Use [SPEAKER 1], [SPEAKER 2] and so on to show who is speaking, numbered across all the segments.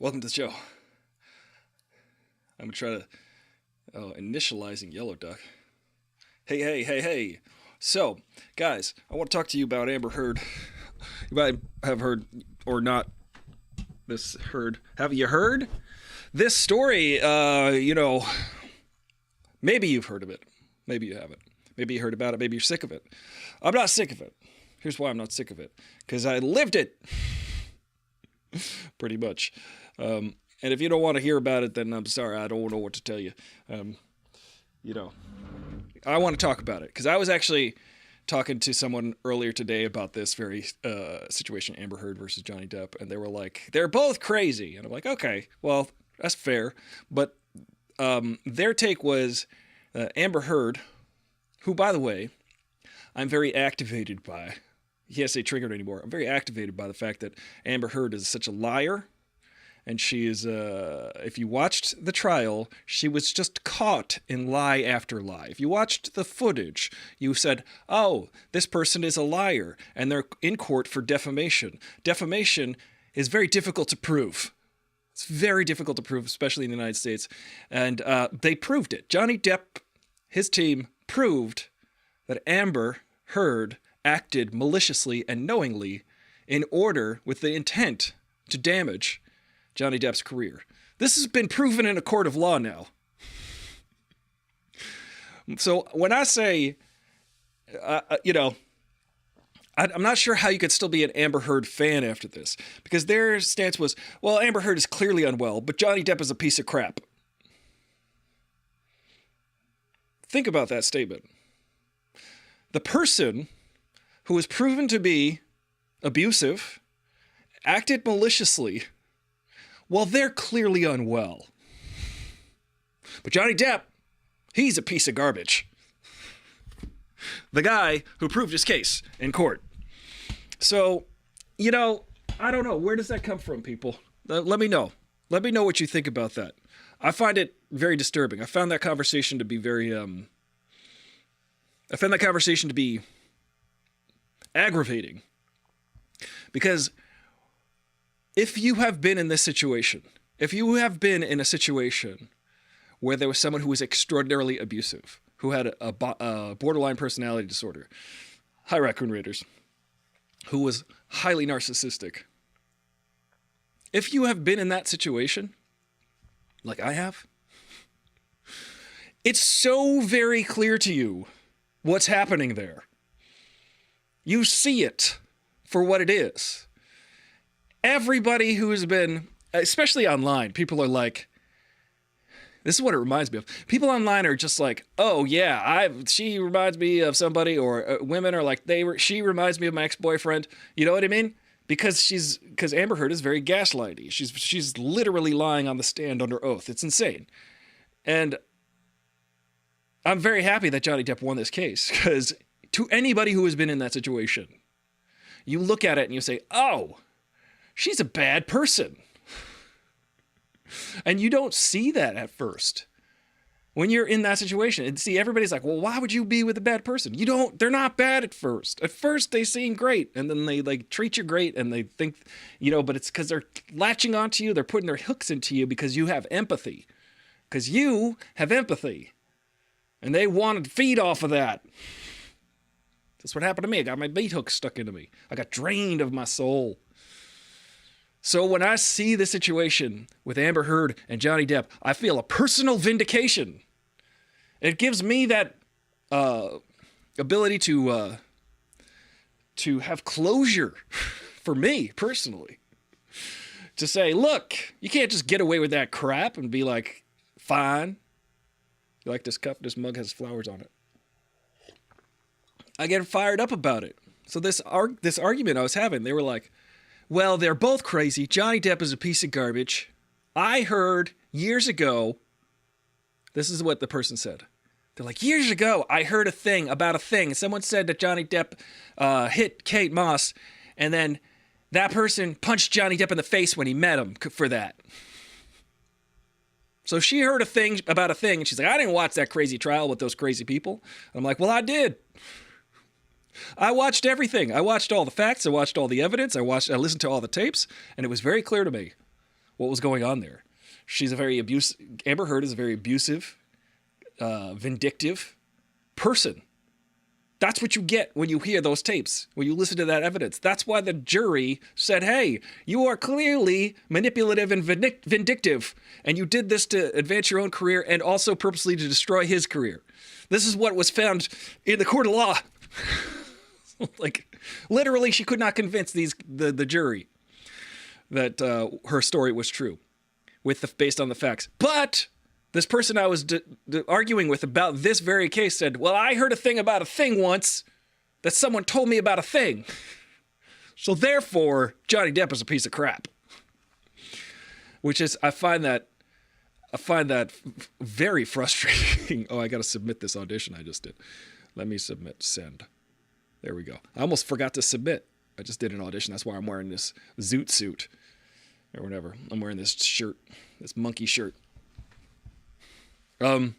[SPEAKER 1] Welcome to the show. I'm going to try to... initializing Yellow Duck. Hey. So, guys, I want to talk to you about Amber Heard. You might have heard or not this heard. Have you heard? This story, maybe you've heard of it. Maybe you haven't. Maybe you heard about it. Maybe you're sick of it. I'm not sick of it. Here's why I'm not sick of it. Because I lived it. Pretty much. And if you don't want to hear about it, then I'm sorry. I don't know what to tell you. I want to talk about it because I was actually talking to someone earlier today about this very situation, Amber Heard versus Johnny Depp, and they were like, they're both crazy. And I'm like, okay, well, that's fair. But their take was Amber Heard, who, by the way, I'm very activated by. You can't say triggered anymore. I'm very activated by the fact that Amber Heard is such a liar. And she is, if you watched the trial, she was just caught in lie after lie. If you watched the footage, you said, oh, this person is a liar, and they're in court for defamation. Defamation is very difficult to prove. It's very difficult to prove, especially in the United States. And they proved it. Johnny Depp, his team, proved that Amber Heard acted maliciously and knowingly in order with the intent to damage Johnny Depp's career. This has been proven in a court of law now. So when I say, I'm not sure how you could still be an Amber Heard fan after this, because their stance was, well, Amber Heard is clearly unwell, but Johnny Depp is a piece of crap. Think about that statement. The person who was proven to be abusive, acted maliciously, well, they're clearly unwell. But Johnny Depp, he's a piece of garbage. The guy who proved his case in court. So, I don't know. Where does that come from, people? Let me know. Let me know what you think about that. I find it very disturbing. I found that conversation to be very, aggravating. Because if you have been in this situation, if you have been in a situation where there was someone who was extraordinarily abusive, who had a borderline personality disorder, hi Raccoon Raiders, who was highly narcissistic, if you have been in that situation, like I have, it's so very clear to you what's happening there. You see it for what it is. Everybody who has been, especially online, people are like, this is what it reminds me of. People online are just like, oh yeah, she reminds me of somebody, or women are like, she reminds me of my ex-boyfriend. You know what I mean? Because Amber Heard is very gaslighty. She's literally lying on the stand under oath. It's insane. And I'm very happy that Johnny Depp won this case, because to anybody who has been in that situation, you look at it and you say, oh, she's a bad person. And you don't see that at first. When you're in that situation, and see, everybody's like, well, why would you be with a bad person? They're not bad at first. At first, they seem great, and then they treat you great, and they think, but it's because they're latching onto you, they're putting their hooks into you because you have empathy. Because you have empathy. And they want to feed off of that. That's what happened to me. I got my bait hook stuck into me. I got drained of my soul. So when I see the situation with Amber Heard and Johnny Depp, I feel a personal vindication. It gives me that ability to have closure for me personally. To say, look, you can't just get away with that crap and be like, fine. You like this cup? This mug has flowers on it. I get fired up about it. So this argument I was having, they were like, well, they're both crazy. Johnny Depp is a piece of garbage. I heard years ago, this is what the person said. They're like, years ago, I heard a thing about a thing. Someone said that Johnny Depp hit Kate Moss, and then that person punched Johnny Depp in the face when he met him for that. So she heard a thing about a thing, and she's like, I didn't watch that crazy trial with those crazy people. And I'm like, well, I did. I watched everything. I watched all the facts. I watched all the evidence. I listened to all the tapes, and it was very clear to me what was going on there. She's a very Amber Heard is a very abusive, vindictive person. That's what you get when you hear those tapes, when you listen to that evidence. That's why the jury said, hey, you are clearly manipulative and vindictive, and you did this to advance your own career and also purposely to destroy his career. This is what was found in the court of law. Like, literally, she could not convince the jury that her story was true based on the facts. But this person I was arguing with about this very case said, well, I heard a thing about a thing once that someone told me about a thing. So therefore, Johnny Depp is a piece of crap. Which is, I find that very frustrating. Oh, I got to submit this audition I just did. Let me send. There we go. I almost forgot to submit. I just did an audition. That's why I'm wearing this zoot suit or whatever. I'm wearing this shirt, this monkey shirt. So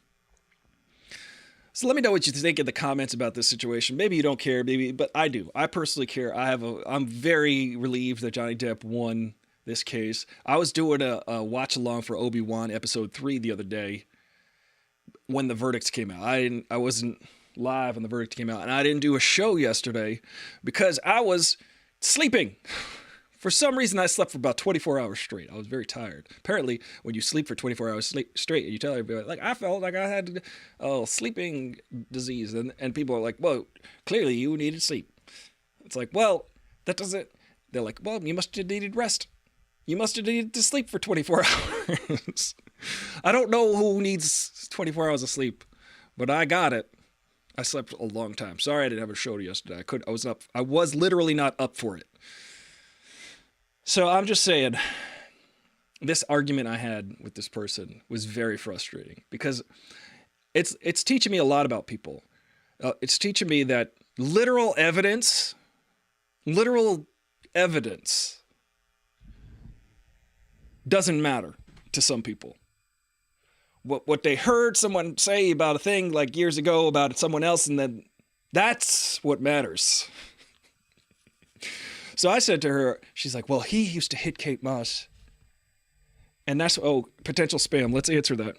[SPEAKER 1] let me know what you think in the comments about this situation. Maybe you don't care, but I do. I personally care. I'm very relieved that Johnny Depp won this case. I was doing a watch along for Obi-Wan episode 3 the other day when the verdicts came out. I wasn't live when the verdict came out, and I didn't do a show yesterday because I was sleeping. For some reason, I slept for about 24 hours straight. I was very tired. Apparently, when you sleep for 24 hours straight, you tell everybody, like, I felt like I had sleeping disease. And people are like, well, clearly you needed sleep. It's like, well, that doesn't... They're like, well, you must have needed rest. You must have needed to sleep for 24 hours. I don't know who needs 24 hours of sleep, but I got it. I slept a long time. Sorry I didn't have a show yesterday. I was literally not up for it. So I'm just saying, this argument I had with this person was very frustrating because it's teaching me a lot about people. It's teaching me that literal evidence doesn't matter to some people. What they heard someone say about a thing like years ago about someone else, and then that's what matters. So I said to her, she's like, well, he used to hit Kate Moss. And that's, potential spam. Let's answer that.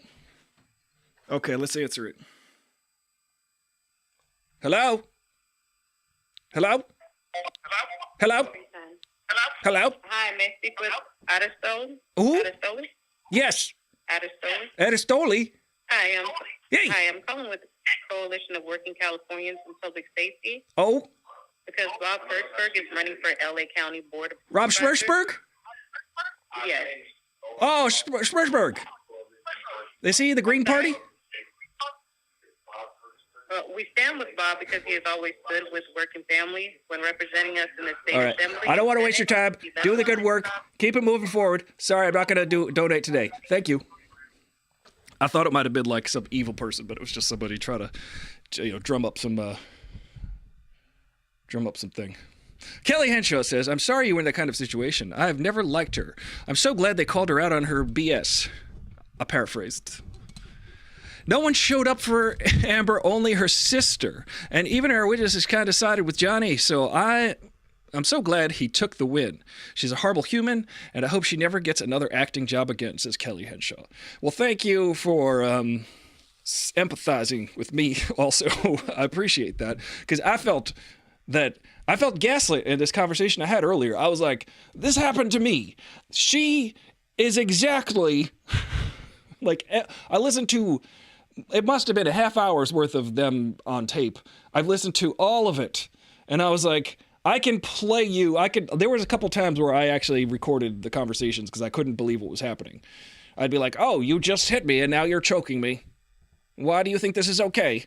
[SPEAKER 1] Okay, let's answer it. Hello? Hello? Hello? Hello?
[SPEAKER 2] Hi, may I speak with Adestoli?
[SPEAKER 1] Who?
[SPEAKER 2] Adestoli?
[SPEAKER 1] Yes.
[SPEAKER 2] Adestoli?
[SPEAKER 1] Adestoli?
[SPEAKER 2] Hi,
[SPEAKER 1] Hey.
[SPEAKER 2] I'm calling with the Coalition of Working Californians in Public Safety.
[SPEAKER 1] Oh?
[SPEAKER 2] Because Rob Hirschberg is running for LA County Board of
[SPEAKER 1] Rob Schmershberg?
[SPEAKER 2] Yes.
[SPEAKER 1] Oh, Schmershberg. Is he the Green Party?
[SPEAKER 2] We stand with Bob because he has always stood with working families when representing us in the state
[SPEAKER 1] All right.
[SPEAKER 2] assembly.
[SPEAKER 1] I don't want to waste your time. Do the good work. Keep it moving forward. Sorry, I'm not going to donate today. Thank you. I thought it might have been like some evil person, but it was just somebody trying to, drum up something. Kelly Henshaw says, I'm sorry you were in that kind of situation. I have never liked her. I'm so glad they called her out on her BS. I paraphrased. No one showed up for Amber, only her sister. And even her witnesses kind of sided with Johnny, so I'm so glad he took the win. She's a horrible human, and I hope she never gets another acting job again, says Kelly Henshaw. Well, thank you for empathizing with me also. I appreciate that, because I felt gaslit in this conversation I had earlier. I was like, this happened to me. She is exactly like, I listened to, it must have been a half hour's worth of them on tape. I've listened to all of it. And I was like, I can play you. There was a couple times where I actually recorded the conversations because I couldn't believe what was happening. I'd be like, oh, you just hit me and now you're choking me. Why do you think this is okay?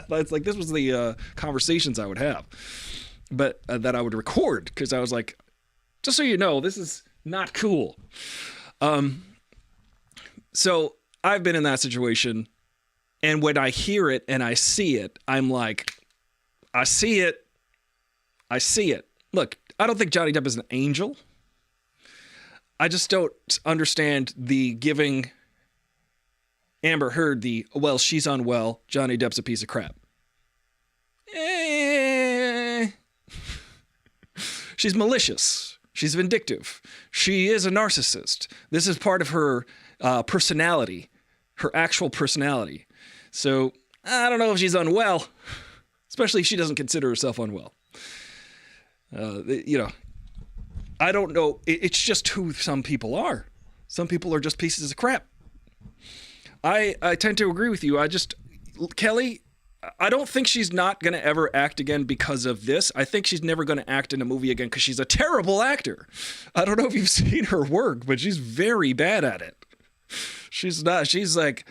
[SPEAKER 1] It's like, this was the conversations I would have, but that I would record, because I was like, just so you know, this is not cool. So I've been in that situation, and when I hear it and I see it, I'm like, I see it. Look, I don't think Johnny Depp is an angel. I just don't understand the giving Amber Heard well, she's unwell, Johnny Depp's a piece of crap. She's malicious. She's vindictive. She is a narcissist. This is part of her personality, her actual personality. So I don't know if she's unwell, especially if she doesn't consider herself unwell. I don't know. It's just who some people are. Some people are just pieces of crap. I tend to agree with you. Kelly, I don't think she's not going to ever act again because of this. I think she's never going to act in a movie again because she's a terrible actor. I don't know if you've seen her work, but she's very bad at it. She's not. She's like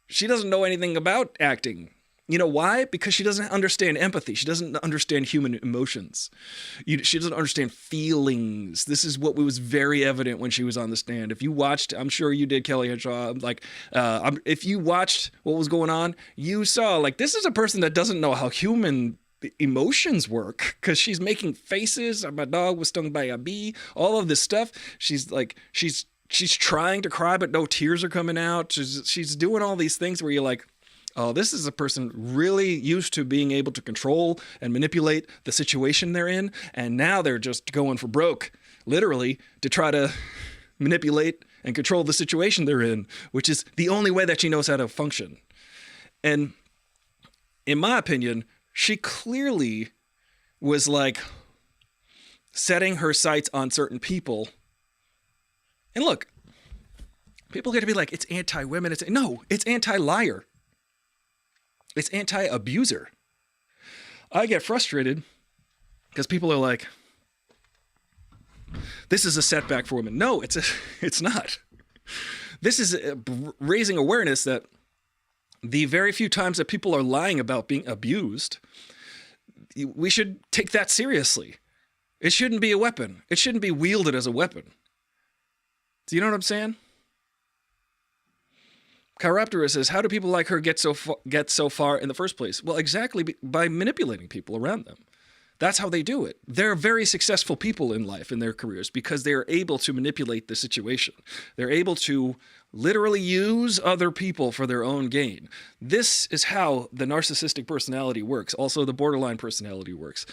[SPEAKER 1] she doesn't know anything about acting. You know why? Because she doesn't understand empathy. She doesn't understand human emotions. She doesn't understand feelings. This is what was very evident when she was on the stand. If you watched, I'm sure you did, Kelly Henshaw, if you watched what was going on, you saw, this is a person that doesn't know how human emotions work, because she's making faces. My dog was stung by a bee. All of this stuff. She's trying to cry, but no tears are coming out. She's doing all these things where you're like, oh, this is a person really used to being able to control and manipulate the situation they're in, and now they're just going for broke, literally, to try to manipulate and control the situation they're in, which is the only way that she knows how to function. And in my opinion, she clearly was setting her sights on certain people. And look, people get to be like, it's anti-women. No, it's anti-liar. It's anti-abuser. I get frustrated because people are like, this is a setback for women. No, it's not. This is raising awareness that the very few times that people are lying about being abused, we should take that seriously. It shouldn't be a weapon. It shouldn't be wielded as a weapon. Do you know what I'm saying? Chiroptera says, how do people like her get so far in the first place? Well, exactly by manipulating people around them. That's how they do it. They're very successful people in life, in their careers, because they're able to manipulate the situation. They're able to literally use other people for their own gain. This is how the narcissistic personality works. Also, the borderline personality works.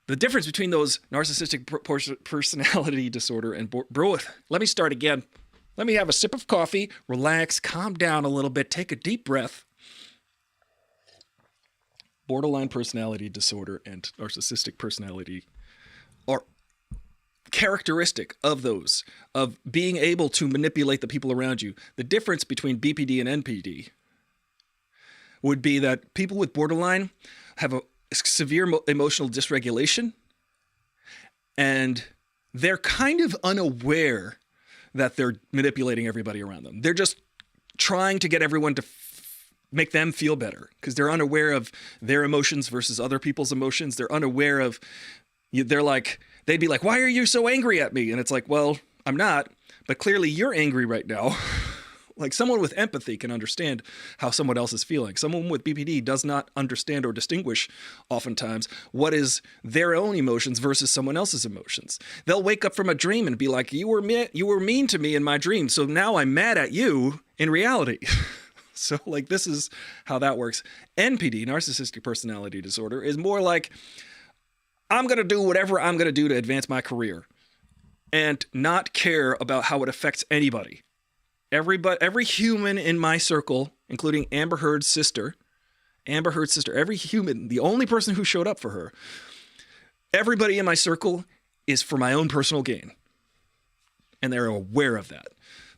[SPEAKER 1] The difference between those narcissistic personality disorder and let me start again. Let me have a sip of coffee, relax, calm down a little bit, take a deep breath. Borderline personality disorder and narcissistic personality are characteristic of those, of being able to manipulate the people around you. The difference between BPD and NPD would be that people with borderline have a severe emotional dysregulation, and they're kind of unaware that they're manipulating everybody around them. They're just trying to get everyone to make them feel better because they're unaware of their emotions versus other people's emotions. They're unaware of, they'd be like, why are you so angry at me? And it's like, well, I'm not, but clearly you're angry right now. Someone with empathy can understand how someone else is feeling. Someone with BPD does not understand or distinguish oftentimes what is their own emotions versus someone else's emotions. They'll wake up from a dream and be like, you were mean to me in my dream, so now I'm mad at you in reality. So this is how that works. NPD, narcissistic personality disorder, is more like, I'm going to do whatever I'm going to do to advance my career and not care about how it affects anybody. Every human in my circle, including Amber Heard's sister, every human, the only person who showed up for her, everybody in my circle is for my own personal gain. And they're aware of that.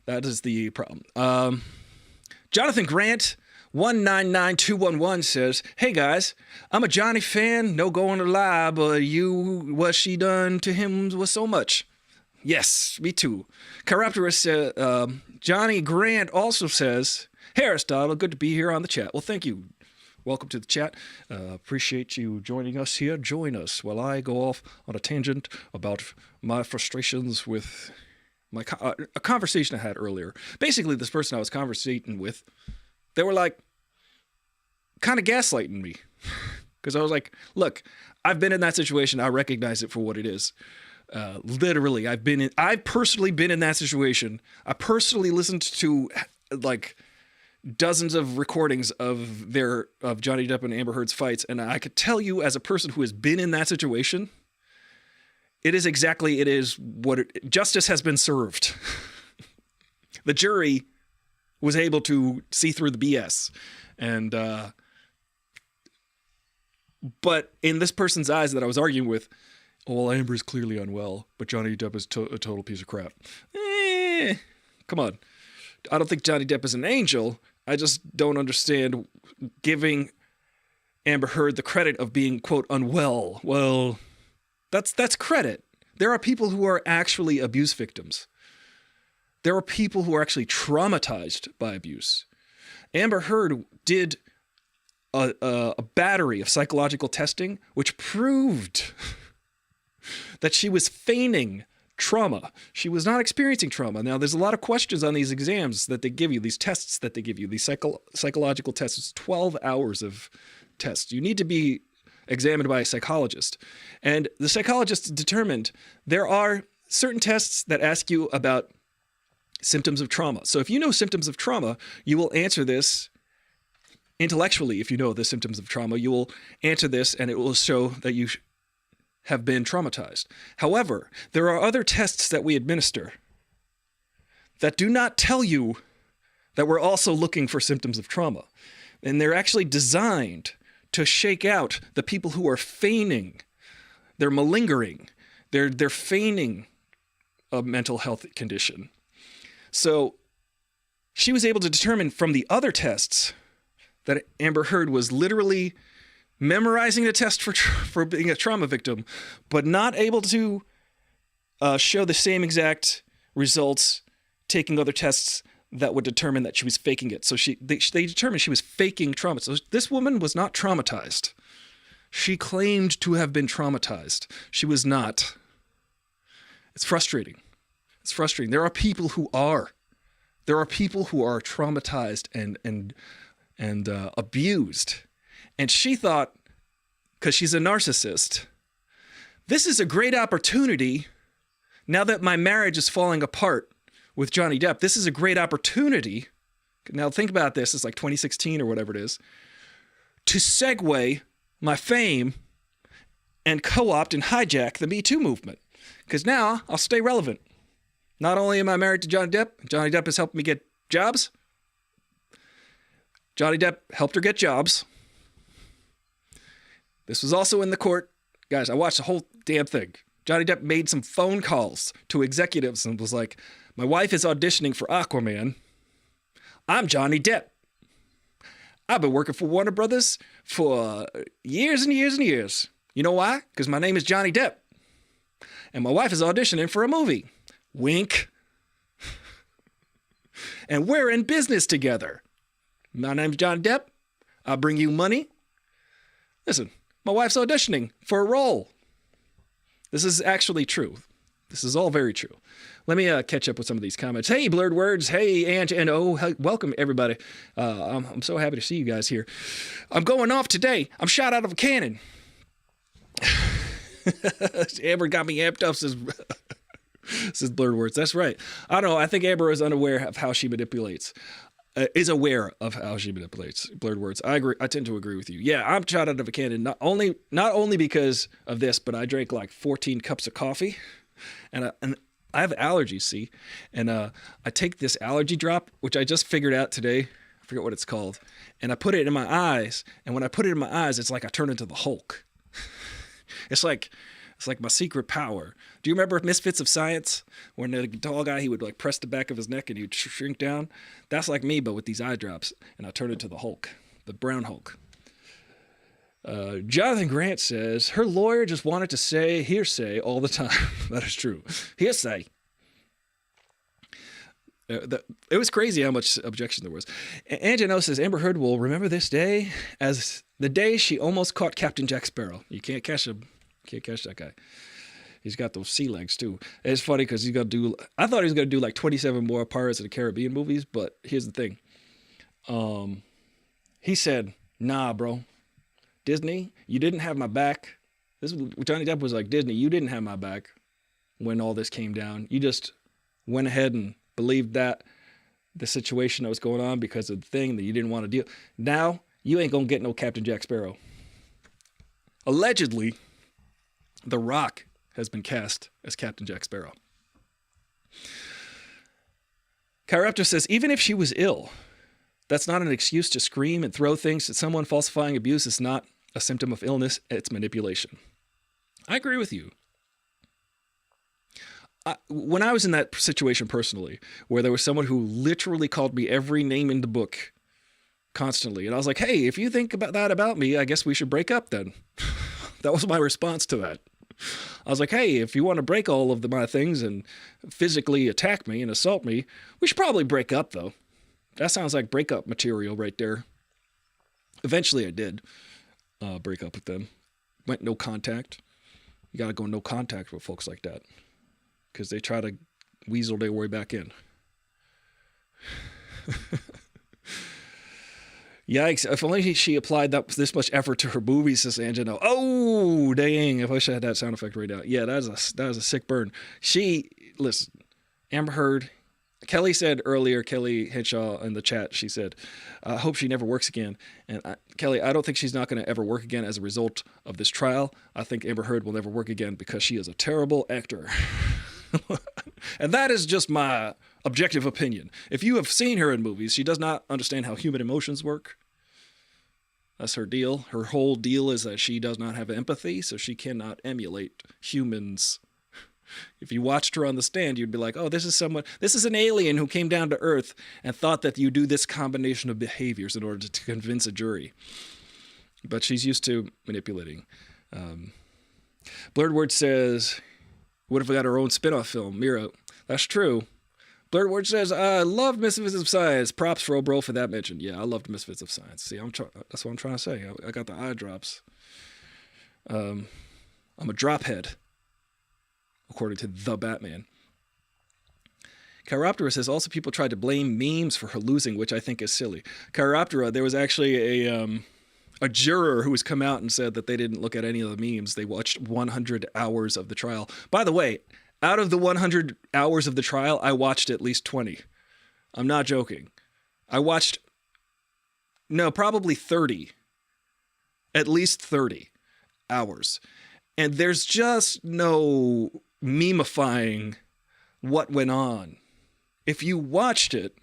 [SPEAKER 1] That is the problem. Jonathan Grant, 199211 says, hey guys, I'm a Johnny fan, no going to lie, but what she done to him was so much. Yes, me too. Chiropterus, Johnny Grant also says, hey Aristotle, good to be here on the chat. Well, thank you. Welcome to the chat. Appreciate you joining us here. Join us while I go off on a tangent about my frustrations with a conversation I had earlier. Basically, this person I was conversating with, they were kind of gaslighting me. Because I was like, look, I've been in that situation. I recognize it for what it is. Literally, I've personally been in that situation. I personally listened to dozens of recordings of Johnny Depp and Amber Heard's fights, and I could tell you, as a person who has been in that situation, it is justice has been served. The jury was able to see through the BS. And, but in this person's eyes that I was arguing with, well, Amber's clearly unwell, but Johnny Depp is a total piece of crap. Come on. I don't think Johnny Depp is an angel. I just don't understand giving Amber Heard the credit of being, quote, unwell. Well, that's credit. There are people who are actually abuse victims. There are people who are actually traumatized by abuse. Amber Heard did a battery of psychological testing which proved that she was feigning trauma. She was not experiencing trauma. Now, there's a lot of questions on these exams that they give you, these tests that they give you, these psychological tests. It's 12 hours of tests. You need to be examined by a psychologist. And the psychologist determined there are certain tests that ask you about symptoms of trauma. So if you know symptoms of trauma, you will answer this intellectually. If you know the symptoms of trauma, you will answer this and it will show that you have been traumatized. However, there are other tests that we administer that do not tell you that we're also looking for symptoms of trauma. And they're actually designed to shake out the people who are feigning. They're malingering. They're feigning a mental health condition. So she was able to determine from the other tests that Amber Heard was literally memorizing the test for being a trauma victim, but not able to show the same exact results taking other tests that would determine that she was faking it. So they determined she was faking trauma. So this woman was not traumatized. She claimed to have been traumatized. She was not. It's frustrating. It's frustrating. There are people who are. There are people who are traumatized and abused. And she thought, because she's a narcissist, this is a great opportunity. Now that my marriage is falling apart with Johnny Depp, this is a great opportunity. Now think about this. It's like 2016 or whatever it is. To segue my fame and co-opt and hijack the Me Too movement. Because now I'll stay relevant. Not only am I married to Johnny Depp has helped me get jobs. Johnny Depp helped her get jobs. This was also in the court. Guys, I watched the whole damn thing. Johnny Depp made some phone calls to executives and was like, my wife is auditioning for Aquaman. I'm Johnny Depp. I've been working for Warner Brothers for years and years and years. You know why? Because my name is Johnny Depp. And my wife is auditioning for a movie. Wink. And we're in business together. My name's Johnny Depp. I'll bring you money. Listen, my wife's auditioning for a role. This is actually true. This is all very true. Let me catch up with some of these comments. Hey, Blurred Words. Hey, Ange and O. Welcome, everybody. I'm so happy to see you guys here. I'm going off today. I'm shot out of a cannon. Amber got me amped up, says Blurred Words. That's right. I don't know. I think Amber is unaware of how she manipulates. Is aware of how she manipulates. Blurred Words. I agree. I tend to agree with you. Yeah, I'm shot out of a cannon. Not only because of this, but I drank like 14 cups of coffee, and I have allergies. See, and I take this allergy drop, which I just figured out today. I forget what it's called, and I put it in my eyes. And when I put it in my eyes, it's like I turn into the Hulk. It's like my secret power. Do you remember Misfits of Science? When the tall guy, he would like press the back of his neck and he'd shrink down. That's like me, but with these eye drops. And I turn into the Hulk, the brown Hulk. Jonathan Grant says, her lawyer just wanted to say hearsay all the time. That is true. Hearsay. It was crazy how much objection there was. Angelo says, Amber Heard will remember this day as the day she almost caught Captain Jack Sparrow. You can't catch him. Can't catch that guy. He's got those sea legs too. It's funny because he's gonna do. I thought he was gonna do like 27 more Pirates of the Caribbean movies, but here's the thing. He said, "Nah, bro, Disney, you didn't have my back." Johnny Depp was like, "Disney, you didn't have my back when all this came down. You just went ahead and believed that the situation that was going on because of the thing that you didn't want to deal. Now you ain't gonna get no Captain Jack Sparrow." Allegedly, The Rock has been cast as Captain Jack Sparrow. Chiropter says, even if she was ill, that's not an excuse to scream and throw things at someone. Falsifying abuse is not a symptom of illness. It's manipulation. I agree with you. When I was in that situation personally, where there was someone who literally called me every name in the book constantly, and I was like, hey, if you think about that about me, I guess we should break up then. That was my response to that. I was like, hey, if you want to break all of my things and physically attack me and assault me, we should probably break up, though. That sounds like breakup material right there. Eventually I did break up with them. Went no contact. You got to go no contact with folks like that, because they try to weasel their way back in. Yikes, if only she applied this much effort to her movies, says Angelo. Oh, dang, I wish I had that sound effect right now. Yeah, that was a sick burn. Listen, Amber Heard, Kelly said earlier, Kelly Henshaw in the chat, she said, I hope she never works again. And Kelly, I don't think she's not going to ever work again as a result of this trial. I think Amber Heard will never work again because she is a terrible actor. And that is just my objective opinion. If you have seen her in movies, she does not understand how human emotions work. That's her deal. Her whole deal is that she does not have empathy, so she cannot emulate humans. If you watched her on the stand, you'd be like, oh, this is an alien who came down to Earth and thought that you do this combination of behaviors in order to convince a jury. But she's used to manipulating. Blurred Word says, what if we got our own spin-off film? Mira, that's true. Blurred Word says, I loved Misfits of Science. Props for Obro for that mention. Yeah, I loved Misfits of Science. See, that's what I'm trying to say. I got the eye drops. I'm a drophead, according to The Batman. Chiroptera says, also people tried to blame memes for her losing, which I think is silly. Chiroptera, there was actually a juror who has come out and said that they didn't look at any of the memes. They watched 100 hours of the trial. By the way, out of the 100 hours of the trial, I watched at least 20. I'm not joking. I watched, probably 30. At least 30 hours. And there's just no memifying what went on. If you watched it,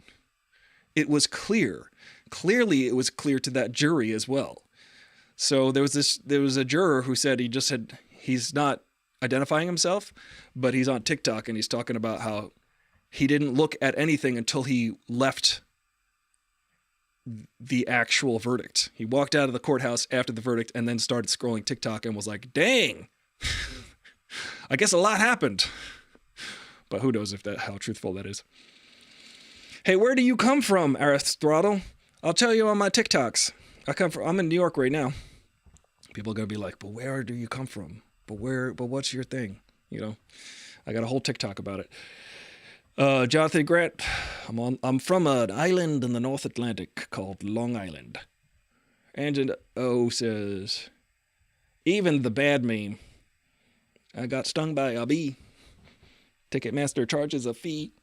[SPEAKER 1] it was clear. Clearly, it was clear to that jury as well. So there was a juror who said he's not identifying himself, but he's on TikTok and he's talking about how he didn't look at anything until he left the actual verdict. He walked out of the courthouse after the verdict and then started scrolling TikTok and was like, dang, I guess a lot happened. But who knows how truthful that is. Hey, where do you come from, Aristotle? I'll tell you on my TikToks. I'm in New York right now. People are going to be like, but where do you come from? But what's your thing? I got a whole TikTok about it. Jonathan Grant, I'm from an island in the North Atlantic called Long Island. Angel O says, even the bad meme. I got stung by a bee. Ticketmaster charges a fee.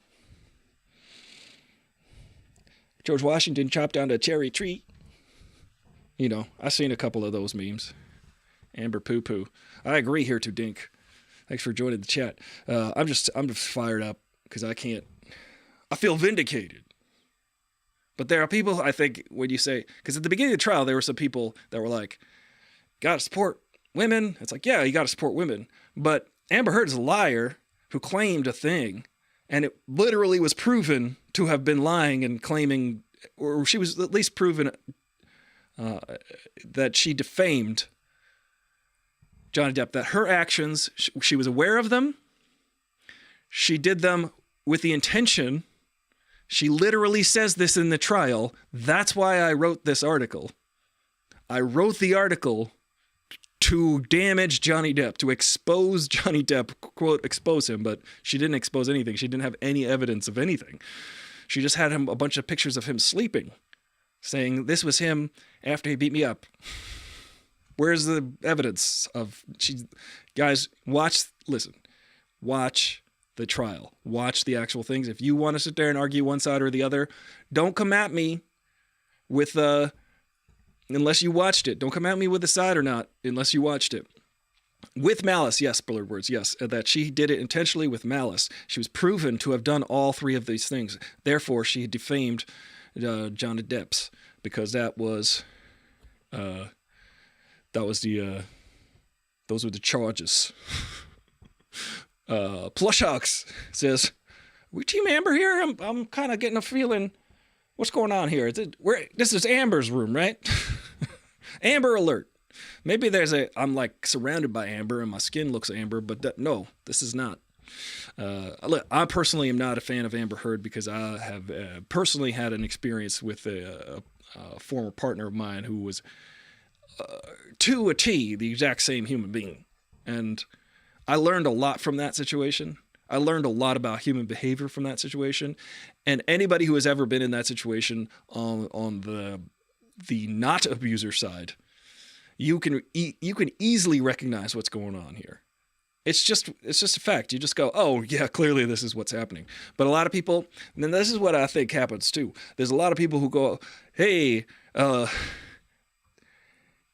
[SPEAKER 1] George Washington chopped down a cherry tree. I've seen a couple of those memes. Amber Poo Poo. I agree here to Dink. Thanks for joining the chat. I'm just fired up because I feel vindicated. But there are people, I think, when you say, because at the beginning of the trial, there were some people that were like, gotta support women. It's like, yeah, you gotta support women. But Amber Heard is a liar who claimed a thing, and it literally was proven to have been lying and claiming, or she was at least proven that she defamed Johnny Depp, that her actions, she was aware of them. She did them with the intention. She literally says this in the trial. That's why I wrote this article. I wrote the article to damage Johnny Depp, to expose Johnny Depp, quote, expose him, but she didn't expose anything. She didn't have any evidence of anything. She just had a bunch of pictures of him sleeping, saying this was him after he beat me up. Where's the evidence of guys, watch the trial. Watch the actual things. If you want to sit there and argue one side or the other, don't come at me with unless you watched it. Don't come at me with a side or not unless you watched it. With malice, yes, blurred words, yes, that she did it intentionally with malice. She was proven to have done all three of these things. Therefore, she defamed Johnny Depp's, because that was the those were the charges. Plushhawks says, "We Team Amber here? I'm kind of getting a feeling. What's going on here? This is Amber's room, right? Amber alert. Maybe I'm like surrounded by amber and my skin looks amber, but no, this is not. Look, I personally am not a fan of Amber Heard because I have personally had an experience with a former partner of mine who was to a T the exact same human being. And I learned a lot from that situation. I learned a lot about human behavior from that situation. And anybody who has ever been in that situation on the not abuser side, you can easily recognize what's going on here. It's just a fact. You just go, oh yeah, clearly this is what's happening. But a lot of people, and then this is what I think happens too. There's a lot of people who go, hey,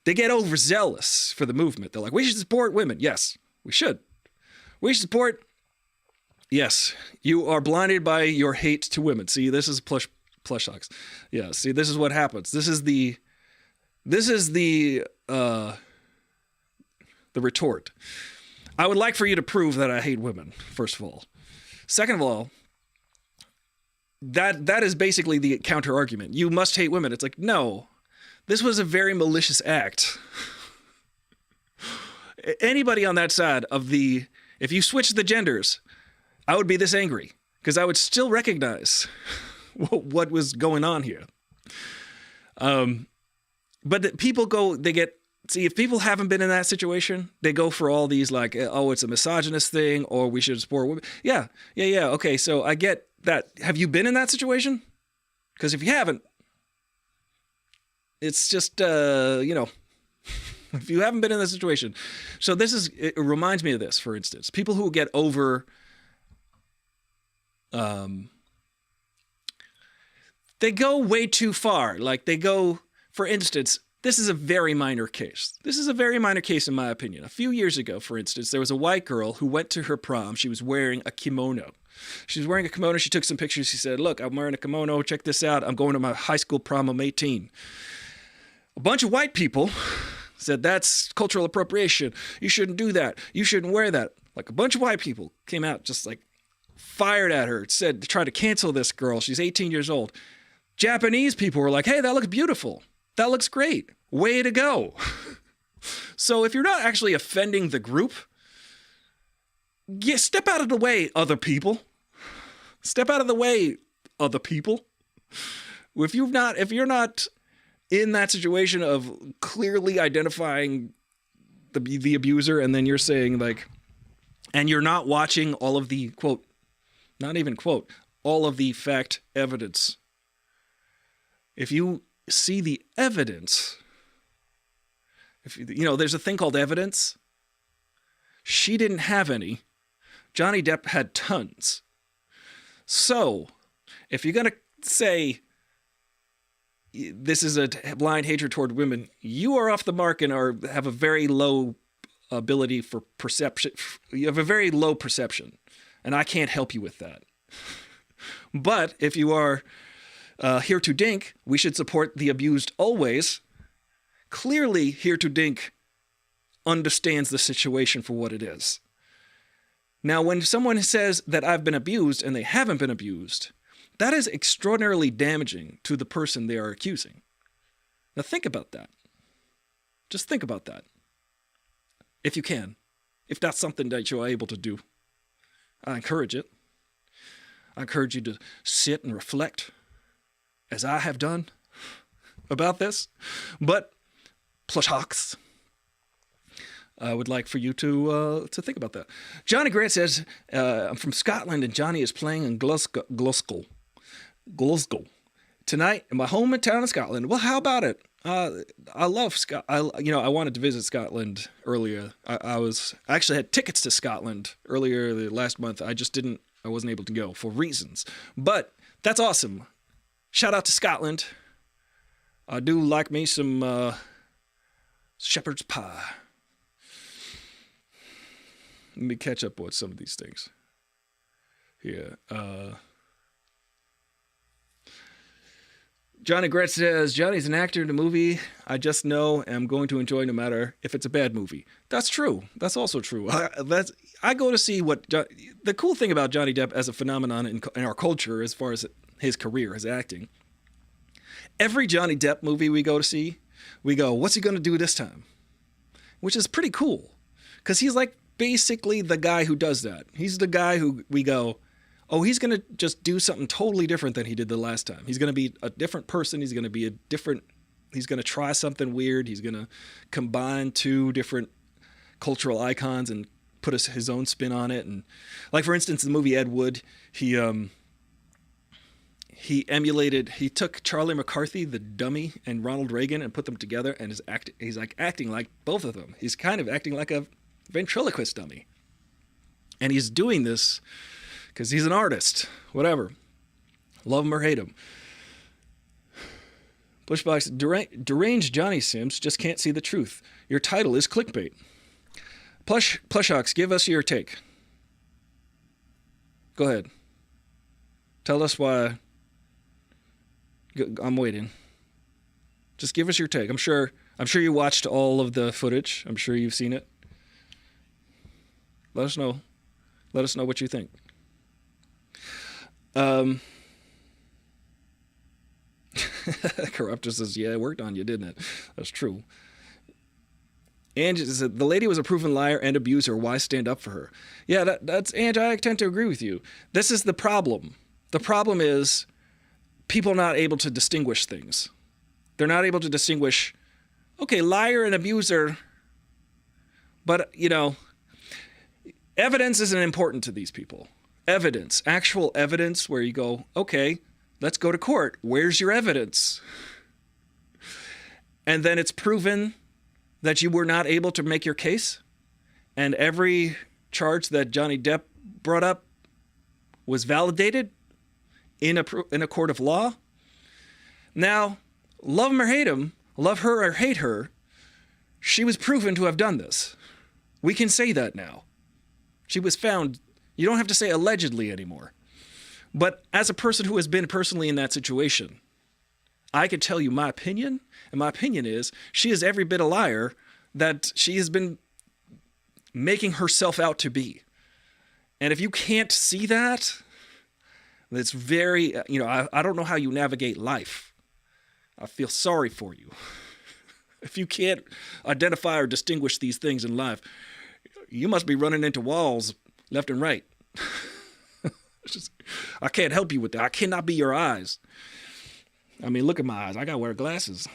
[SPEAKER 1] they get overzealous for the movement. They're like, we should support women. Yes, we should. We should support. Yes, you are blinded by your hate to women. See, this is plush socks. Yeah, see, this is what happens. This is the retort. I would like for you to prove that I hate women, first of all. Second of all, that is basically the counter argument. You must hate women. It's like, no, this was a very malicious act. Anybody on that side of if you switch the genders, I would be this angry because I would still recognize what was going on here. But people if people haven't been in that situation, they go for all these like, oh, it's a misogynist thing, or we should support women. Yeah. Okay, so I get that. Have you been in that situation? Because if you haven't, it's just, if you haven't been in that situation. So it reminds me of this, for instance. People who get over, they go way too far. Like they go, for instance, this is a very minor case. This is a very minor case in my opinion. A few years ago, for instance, there was a white girl who went to her prom. She was wearing a kimono. She took some pictures. She said, look, I'm wearing a kimono. Check this out. I'm going to my high school prom. I'm 18. A bunch of white people said, that's cultural appropriation. You shouldn't do that. You shouldn't wear that. Like a bunch of white people came out just like fired at her, said to try to cancel this girl. She's 18 years old. Japanese people were like, hey, that looks beautiful. That looks great. Way to go. So if you're not actually offending the group, step out of the way, other people. Step out of the way, other people. If you're not in that situation of clearly identifying the abuser, and then you're saying like, and you're not watching all of the quote, not even quote, all of the fact evidence. If you see the evidence, there's a thing called evidence. She didn't have any. Johnny Depp had tons. So, if you're going to say this is a blind hatred toward women, you are off the mark and have a very low ability for perception. You have a very low perception, and I can't help you with that. But if you are here to dink, we should support the abused always. Clearly, here to dink understands the situation for what it is. Now, when someone says that I've been abused and they haven't been abused, that is extraordinarily damaging to the person they are accusing. Now, think about that. Just think about that. If you can. If that's something that you are able to do. I encourage it. I encourage you to sit and reflect, as I have done, about this. But, Plushhawks, I would like for you to think about that. Johnny Grant says, I'm from Scotland and Johnny is playing in Glasgow tonight in my hometown in Scotland. Well, how about it? I love Scotland. I wanted to visit Scotland earlier. I actually had tickets to Scotland earlier last month. I wasn't able to go for reasons. But that's awesome. Shout out to Scotland. I do like me some shepherd's pie. Let me catch up with some of these things. Yeah. Johnny Gretz says, Johnny's an actor in the movie I just know and I'm going to enjoy no matter if it's a bad movie. That's true. That's also true. I go to see what... the cool thing about Johnny Depp as a phenomenon in our culture as far as his career, his acting, every Johnny Depp movie we go to see, we go, what's he going to do this time? Which is pretty cool because he's like basically the guy who does that. He's the guy who we go, oh, he's going to just do something totally different than he did the last time. He's going to be a different person. He's going to try something weird. He's going to combine two different cultural icons and put his own spin on it. And like, for instance, the movie Ed Wood, he took Charlie McCarthy, the dummy, and Ronald Reagan and put them together and he's like acting like both of them. He's kind of acting like a ventriloquist dummy. And he's doing this because he's an artist, whatever. Love him or hate him. Pushbox, deranged Johnny Sims just can't see the truth. Your title is clickbait. Plushox, give us your take. Go ahead. Tell us why. I'm waiting. Just give us your take. I'm sure you watched all of the footage. I'm sure you've seen it. Let us know. Let us know what you think. Corruptor says, yeah, it worked on you, didn't it? That's true. Angie said, the lady was a proven liar and abuser. Why stand up for her? Yeah, that's Angie. I tend to agree with you. This is the problem. The problem is people not able to distinguish things. They're not able to distinguish, okay, liar and abuser, but, evidence isn't important to these people. Evidence, actual evidence where you go, okay, let's go to court. Where's your evidence? And then it's proven that you were not able to make your case. And every charge that Johnny Depp brought up was validated in a court of law. Now, love him or hate him, love her or hate her, she was proven to have done this. We can say that now. She was found. You don't have to say allegedly anymore. But as a person who has been personally in that situation, I could tell you my opinion, and my opinion is she is every bit a liar that she has been making herself out to be. And if you can't see that, it's very, I don't know how you navigate life. I feel sorry for you. If you can't identify or distinguish these things in life, you must be running into walls left and right. I can't help you with that. I cannot be your eyes. I mean, look at my eyes. I got to wear glasses.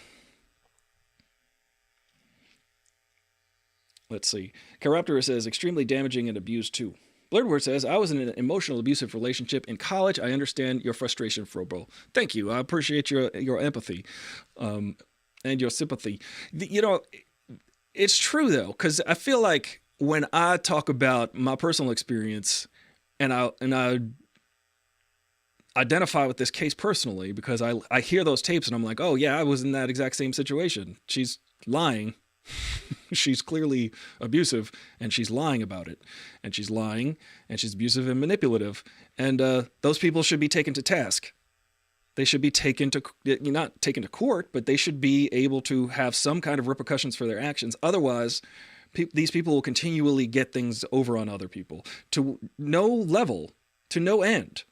[SPEAKER 1] Let's see. Corruptor says, extremely damaging and abused too. Blurredword says, I was in an emotional abusive relationship in college. I understand your frustration, Frobo. Thank you. I appreciate your empathy and your sympathy. It's true, though, because I feel like when I talk about my personal experience and I identify with this case personally because I hear those tapes and I'm like, oh, yeah, I was in that exact same situation. She's lying. She's clearly abusive and she's lying about it. And she's lying and she's abusive and manipulative. And those people should be taken to task. They should be not taken to court, but they should be able to have some kind of repercussions for their actions. Otherwise, these people will continually get things over on other people to no level, to no end.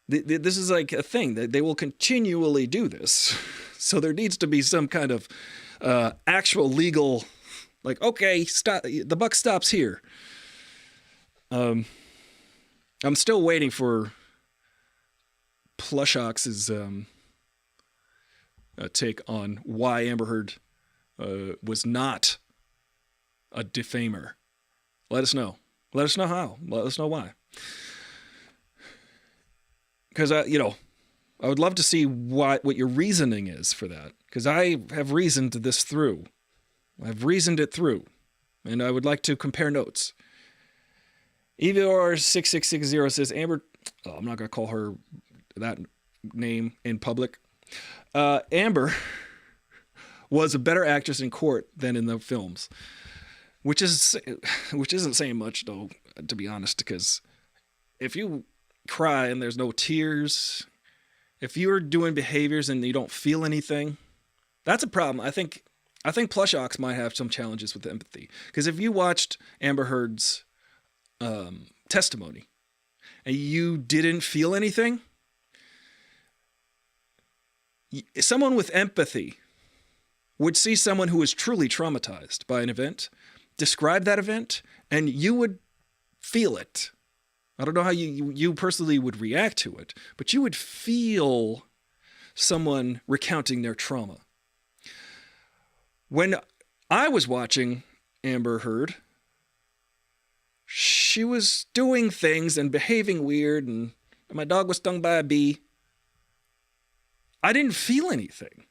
[SPEAKER 1] This is like a thing that they will continually do this. So there needs to be some kind of actual legal, like, okay, stop. The buck stops here. I'm still waiting for Plushox's take on why Amber Heard was not a defamer. Let us know. Let us know how. Let us know why. Because I would love to see what your reasoning is for that. Because I have reasoned this through. I've reasoned it through. And I would like to compare notes. Evior6660 says, Amber, I'm not going to call her that name in public. Amber was a better actress in court than in the films. which isn't saying much though, to be honest, because if you cry and there's no tears, if you're doing behaviors and you don't feel anything, that's a problem. I think Plush might have some challenges with empathy, because if you watched Amber Heard's testimony and you didn't feel anything, someone with empathy would see someone who is truly traumatized by an event, describe that event, and you would feel it. I don't know how you personally would react to it, but you would feel someone recounting their trauma. When I was watching Amber Heard, she was doing things and behaving weird, and my dog was stung by a bee. I didn't feel anything.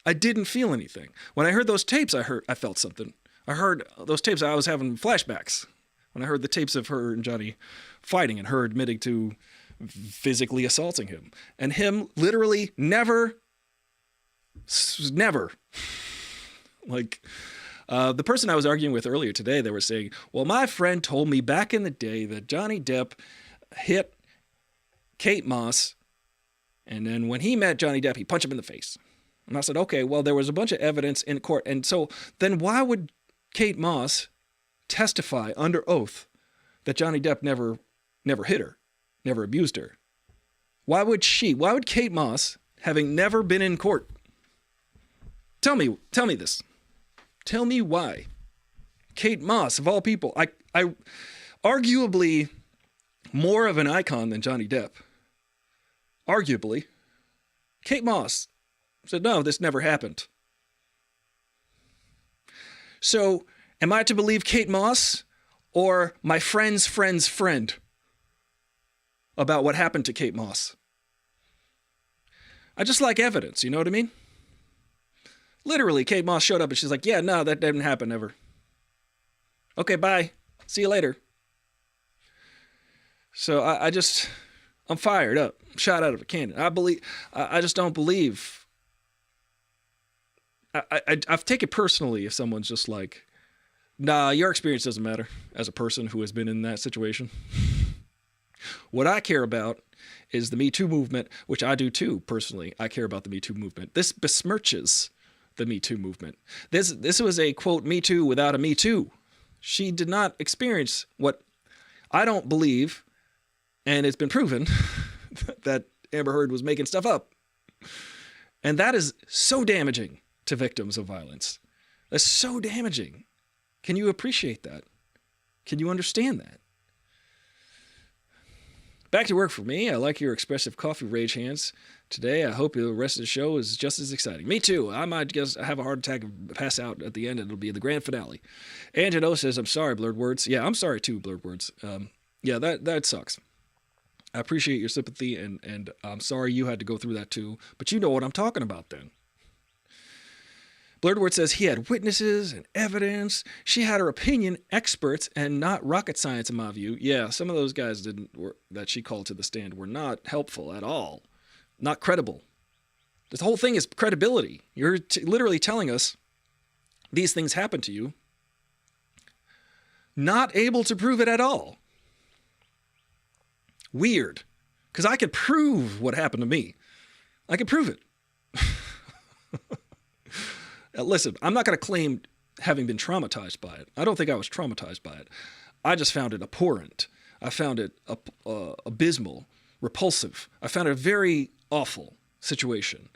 [SPEAKER 1] When I heard those tapes, I felt something. I heard those tapes, I was having flashbacks. When I heard the tapes of her and Johnny fighting and her admitting to physically assaulting him. And him literally never. Like, the person I was arguing with earlier today, they were saying, well, my friend told me back in the day that Johnny Depp hit Kate Moss, and then when he met Johnny Depp, he punched him in the face. And I said, okay, well, there was a bunch of evidence in court. And so then why would Kate Moss testify under oath that Johnny Depp never hit her, never abused her? Why would Kate Moss, having never been in court, tell me this. Tell me why. Kate Moss, of all people, I arguably more of an icon than Johnny Depp. Arguably. Kate Moss said, no, this never happened. So, am I to believe Kate Moss or my friend's friend's friend about what happened to Kate Moss? I just like evidence, you know what I mean? Literally, Kate Moss showed up and she's like, yeah, no, that didn't happen ever. Okay, bye. See you later. So I'm fired up, shot out of a cannon. I just don't believe. I've taken it personally if someone's just like, nah, your experience doesn't matter as a person who has been in that situation. What I care about is the Me Too movement, which I do too, personally. I care about the Me Too movement. This besmirches the Me Too movement. This was a, quote, Me Too without a Me Too. She did not experience what I don't believe, and it's been proven that Amber Heard was making stuff up. And that is so damaging to victims of violence. That's so damaging. Can you appreciate that? Can you understand that? Back to work for me. I like your expressive coffee rage hands today. I hope the rest of the show is just as exciting. Me too. I might just have a heart attack and pass out at the end. It'll be the grand finale. Angelo says, I'm sorry, Blurred Words. Yeah, I'm sorry too, Blurred Words. Yeah, that sucks. I appreciate your sympathy, and I'm sorry you had to go through that too. But you know what I'm talking about then. Blurred Word says he had witnesses and evidence. She had her opinion, experts, and not rocket science in my view. Yeah, some of those guys that she called to the stand were not helpful at all. Not credible. This whole thing is credibility. You're literally telling us these things happened to you, not able to prove it at all. Weird. Because I could prove what happened to me. I could prove it. Listen, I'm not going to claim having been traumatized by it. I don't think I was traumatized by it. I just found it abhorrent. I found it abysmal, repulsive. I found it a very awful situation.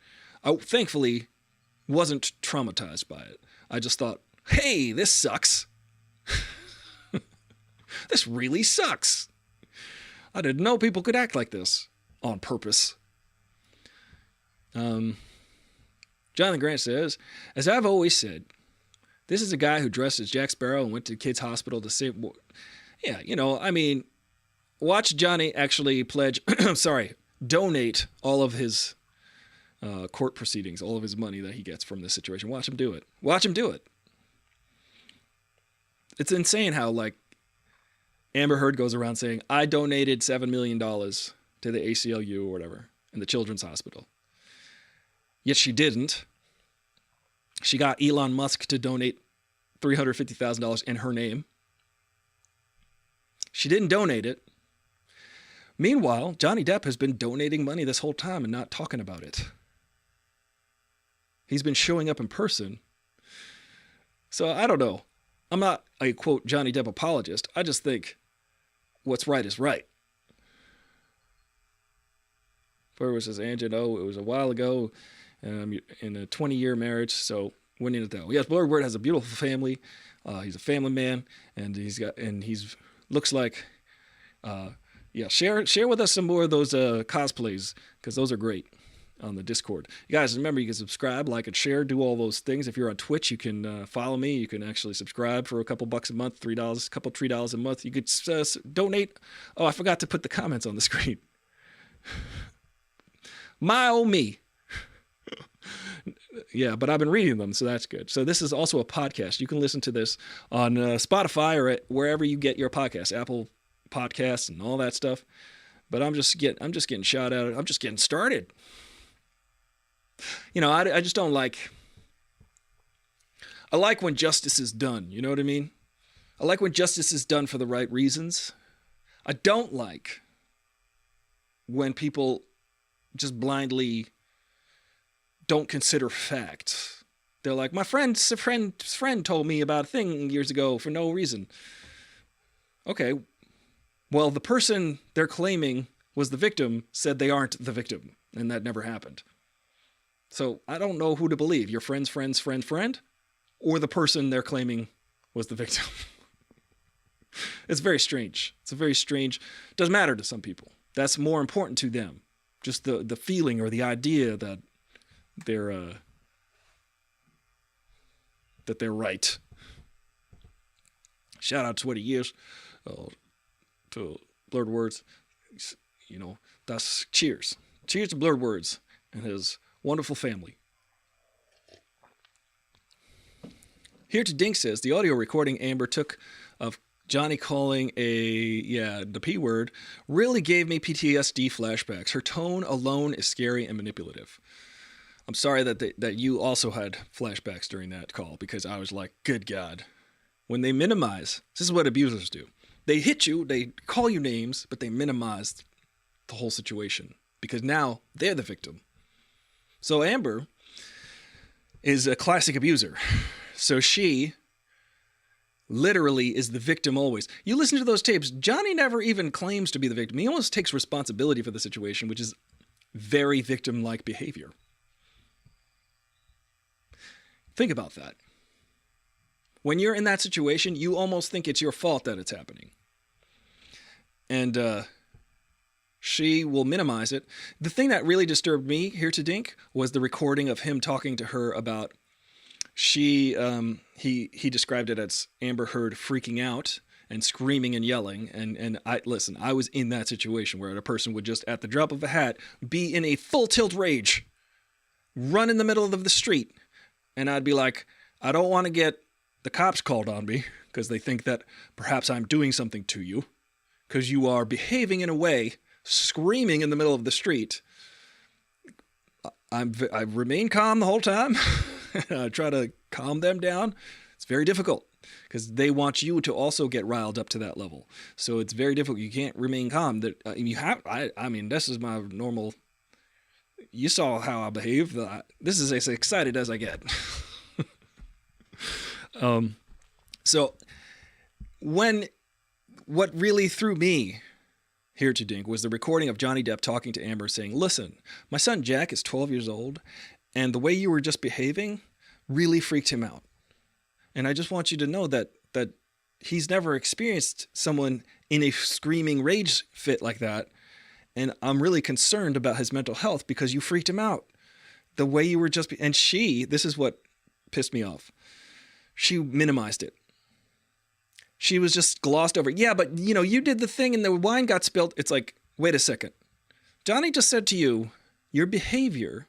[SPEAKER 1] I thankfully wasn't traumatized by it. I just thought, hey, this sucks. This really sucks. I didn't know people could act like this on purpose. Jonathan Grant says, as I've always said, this is a guy who dressed as Jack Sparrow and went to kids' hospital to save. Yeah, I mean, watch Johnny actually donate all of his court proceedings, all of his money that he gets from this situation. Watch him do it. Watch him do it. It's insane how, like, Amber Heard goes around saying, I donated $7 million to the ACLU or whatever in the children's hospital. Yet she didn't. She got Elon Musk to donate $350,000 in her name. She didn't donate it. Meanwhile, Johnny Depp has been donating money this whole time and not talking about it. He's been showing up in person. So I don't know. I'm not a, quote, Johnny Depp apologist. I just think what's right is right. Where was his agent? Oh, it was a while ago in a 20-year marriage. So when into that. Yes, Blurred has a beautiful family. He's a family man, and he's looks like, share with us some more of those cosplays, because those are great on the Discord. You guys, remember, you can subscribe, like, and share, do all those things. If you're on Twitch, you can follow me. You can actually subscribe for a couple bucks a month, $3, a couple $3 a month. You could donate. Oh, I forgot to put the comments on the screen. My oh me. Yeah, but I've been reading them, so that's good. So this is also a podcast. You can listen to this on Spotify or wherever you get your podcasts, Apple Podcasts and all that stuff. But I'm just getting shot out. I'm just getting started. You know, I just don't like. I like when justice is done. You know what I mean? I like when justice is done for the right reasons. I don't like when people just blindly don't consider facts. They're like, my friend's friend told me about a thing years ago for no reason. Okay, well, the person they're claiming was the victim said they aren't the victim, and that never happened. So I don't know who to believe, your friend's friend's friend, or the person they're claiming was the victim. It's very strange. Doesn't matter to some people. That's more important to them. Just the feeling or the idea that they're right. Shout out to what he is, to Blurred Words. You know, that's cheers to Blurred Words and his wonderful family. Here to Dink says the audio recording Amber took of Johnny calling the P word really gave me PTSD flashbacks. Her tone alone is scary and manipulative. I'm sorry that you also had flashbacks during that call, because I was like, good God. When they minimize, this is what abusers do. They hit you, they call you names, but they minimize the whole situation because now they're the victim. So Amber is a classic abuser. So she literally is the victim always. You listen to those tapes, Johnny never even claims to be the victim. He almost takes responsibility for the situation, which is very victim-like behavior. Think about that. When you're in that situation, you almost think it's your fault that it's happening. And she will minimize it. The thing that really disturbed me here to Dink was the recording of him talking to her about he described it as Amber Heard freaking out and screaming and yelling. And I was in that situation where a person would just, at the drop of a hat, be in a full tilt rage, run in the middle of the street. And I'd be like, I don't want to get the cops called on me because they think that perhaps I'm doing something to you because you are behaving in a way, screaming in the middle of the street. I remain calm the whole time. I try to calm them down. It's very difficult because they want you to also get riled up to that level. So it's very difficult. You can't remain calm. I mean, this is my normal. You saw how I behave. This is as excited as I get. So what really threw me here to Dink was the recording of Johnny Depp talking to Amber saying, listen, my son Jack is 12 years old and the way you were just behaving really freaked him out. And I just want you to know that he's never experienced someone in a screaming rage fit like that. And I'm really concerned about his mental health because you freaked him out. The way you were just, and this is what pissed me off. She minimized it. She was just glossed over. Yeah, but you did the thing and the wine got spilled. It's like, wait a second. Johnny just said to you, your behavior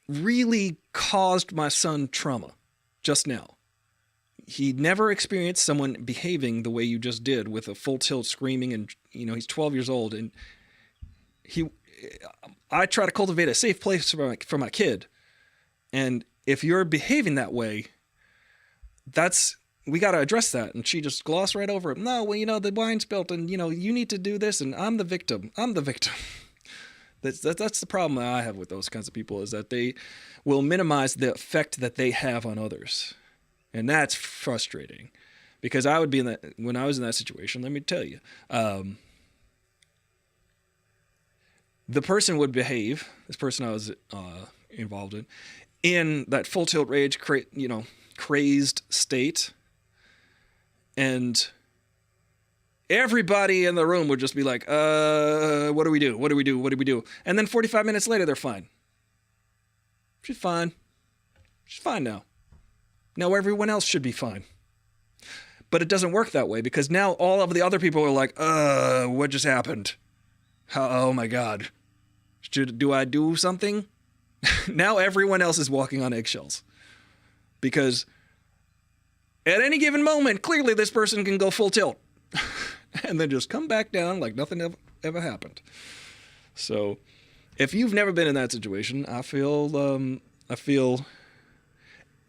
[SPEAKER 1] really caused my son trauma just now. He never experienced someone behaving the way you just did with a full tilt screaming and, he's 12 years old and I try to cultivate a safe place for my kid. And if you're behaving that way, we got to address that. And she just glossed right over it. No, well, the wine spilled and, you need to do this. And I'm the victim. That's the problem that I have with those kinds of people, is that they will minimize the effect that they have on others. And that's frustrating, because I would be when I was in that situation, let me tell you, the person would behave, this person I was involved in that full tilt rage, crazed state. And everybody in the room would just be like, what do we do? What do we do? What do we do? And then 45 minutes later, they're fine. She's fine. She's fine now. Now everyone else should be fine. But it doesn't work that way, because now all of the other people are like, what just happened? Oh my God. Do I do something? Now everyone else is walking on eggshells. Because at any given moment, clearly this person can go full tilt. And then just come back down like nothing ever happened. So if you've never been in that situation, I feel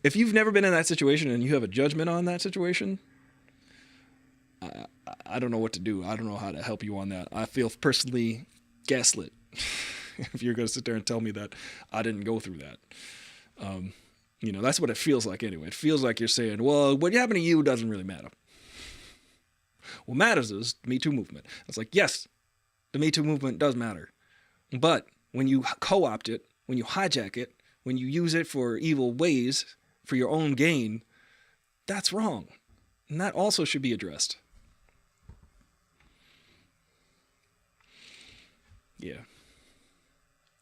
[SPEAKER 1] if you've never been in that situation and you have a judgment on that situation, I don't know what to do. I don't know how to help you on that. I feel personally gaslit if you're going to sit there and tell me that I didn't go through that. That's what it feels like anyway. It feels like you're saying, well, what happened to you doesn't really matter. What matters is the Me Too movement. It's like, yes, the Me Too movement does matter. But when you co-opt it, when you hijack it, when you use it for evil ways, for your own gain, that's wrong. And that also should be addressed. Yeah.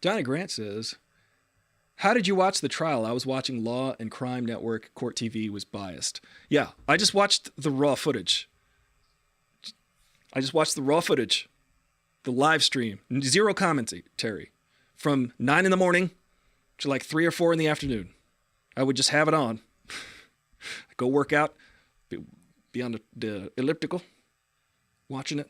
[SPEAKER 1] Johnny Grant says, how did you watch the trial? I was watching Law and Crime Network. Court TV was biased. Yeah, I just watched the raw footage. The live stream. Zero commentary. From 9 in the morning to like 3 or 4 in the afternoon. I would just have it on. Go work out. Be on the elliptical. Watching it.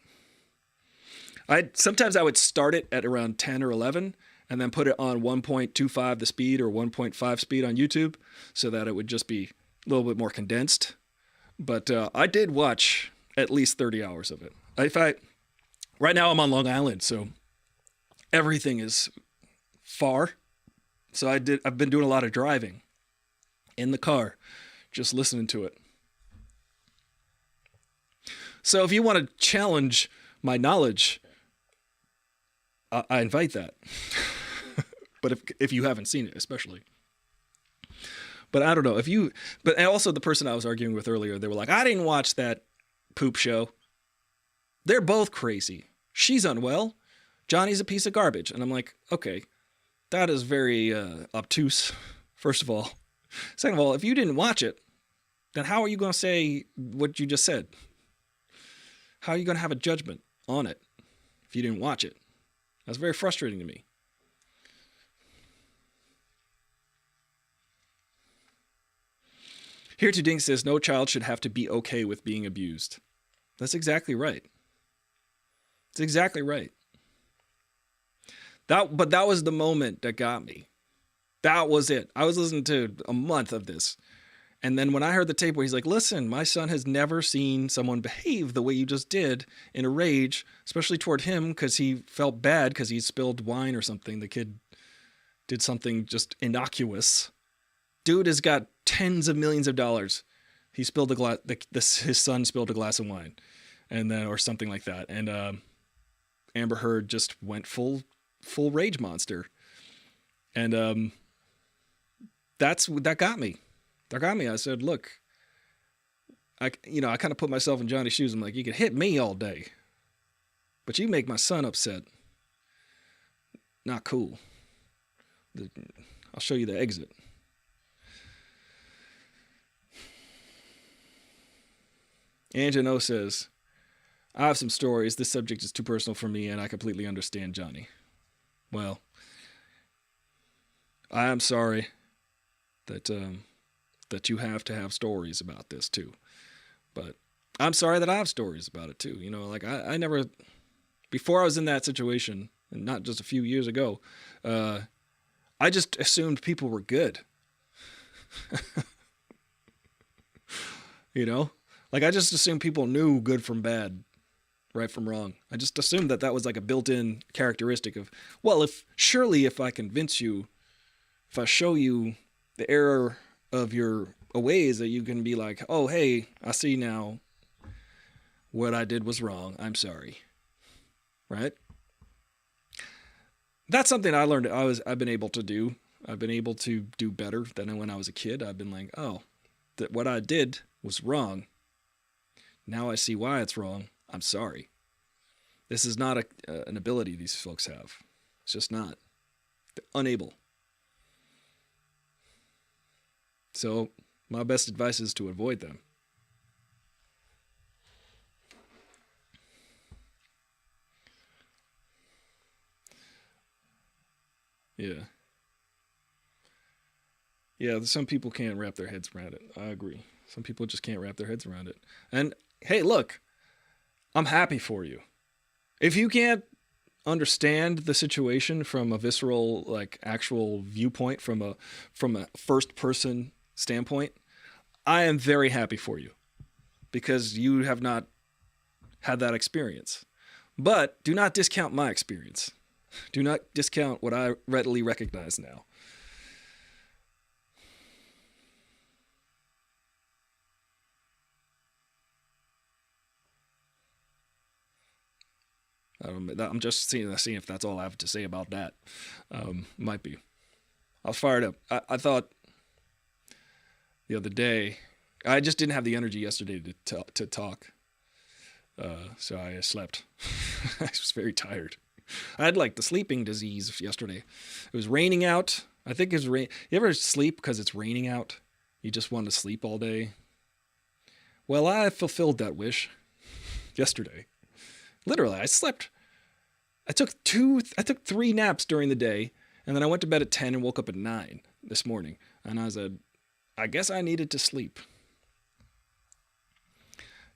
[SPEAKER 1] Sometimes I would start it at around 10 or 11 and then put it on 1.25 the speed or 1.5 speed on YouTube so that it would just be a little bit more condensed. But I did watch at least 30 hours of it. Right now I'm on Long Island, so everything is far. So I've been doing a lot of driving in the car, just listening to it. So if you want to challenge my knowledge, I invite that. But if you haven't seen it, especially. But I don't know but also the person I was arguing with earlier, they were like, I didn't watch that poop show. They're both crazy. She's unwell. Johnny's a piece of garbage. And I'm like, okay, that is very obtuse, first of all. Second of all, if you didn't watch it, then how are you going to say what you just said? How are you going to have a judgment on it if you didn't watch it? That's very frustrating to me. Here to Dink says, no child should have to be okay with being abused. That's exactly right. It's exactly right. But that was the moment that got me. That was it. I was listening to a month of this. And then when I heard the tape where he's like, listen, my son has never seen someone behave the way you just did in a rage, especially toward him because he felt bad because he spilled wine or something. The kid did something just innocuous. Dude has got tens of millions of dollars. He spilled his son spilled a glass of wine and then, or something like that. And Amber Heard just went full rage monster. And that got me. That got me. I said, look, I kind of put myself in Johnny's shoes. I'm like, you can hit me all day, but you make my son upset. Not cool. I'll show you the exit. Angelo says, I have some stories. This subject is too personal for me, and I completely understand Johnny. Well, I am sorry that you have to have stories about this too. But I'm sorry that I have stories about it too. Like I never, before I was in that situation, and not just a few years ago, I just assumed people were good. you know? Like, I just assumed people knew good from bad, right from wrong. I just assumed that was like a built-in characteristic of, well, if I convince you, if I show you the error of your ways, that you can be like, oh, hey, I see now what I did was wrong. I'm sorry. Right? That's something I learned I've been able to do. I've been able to do better than when I was a kid. I've been like, oh, that what I did was wrong. Now I see why it's wrong. I'm sorry. This is not an ability these folks have. It's just not. They're unable. So my best advice is to avoid them. Yeah. Yeah, some people can't wrap their heads around it. I agree. Some people just can't wrap their heads around it. And hey, look, I'm happy for you. If you can't understand the situation from a visceral, like, actual viewpoint, from a first person standpoint, I am very happy for you, because you have not had that experience. But do not discount my experience. Do not discount what I readily recognize now. I'm just seeing if that's all I have to say about that. Might be. I was fired up. I thought the other day, I just didn't have the energy yesterday to talk. So I slept. I was very tired. I had like the sleeping disease yesterday. It was raining out. I think it was rain. You ever sleep because it's raining out? You just want to sleep all day. Well, I fulfilled that wish yesterday. Literally, I slept. I took 3 naps during the day, and then I went to bed at 10 and woke up at 9 this morning. And I said, I guess I needed to sleep.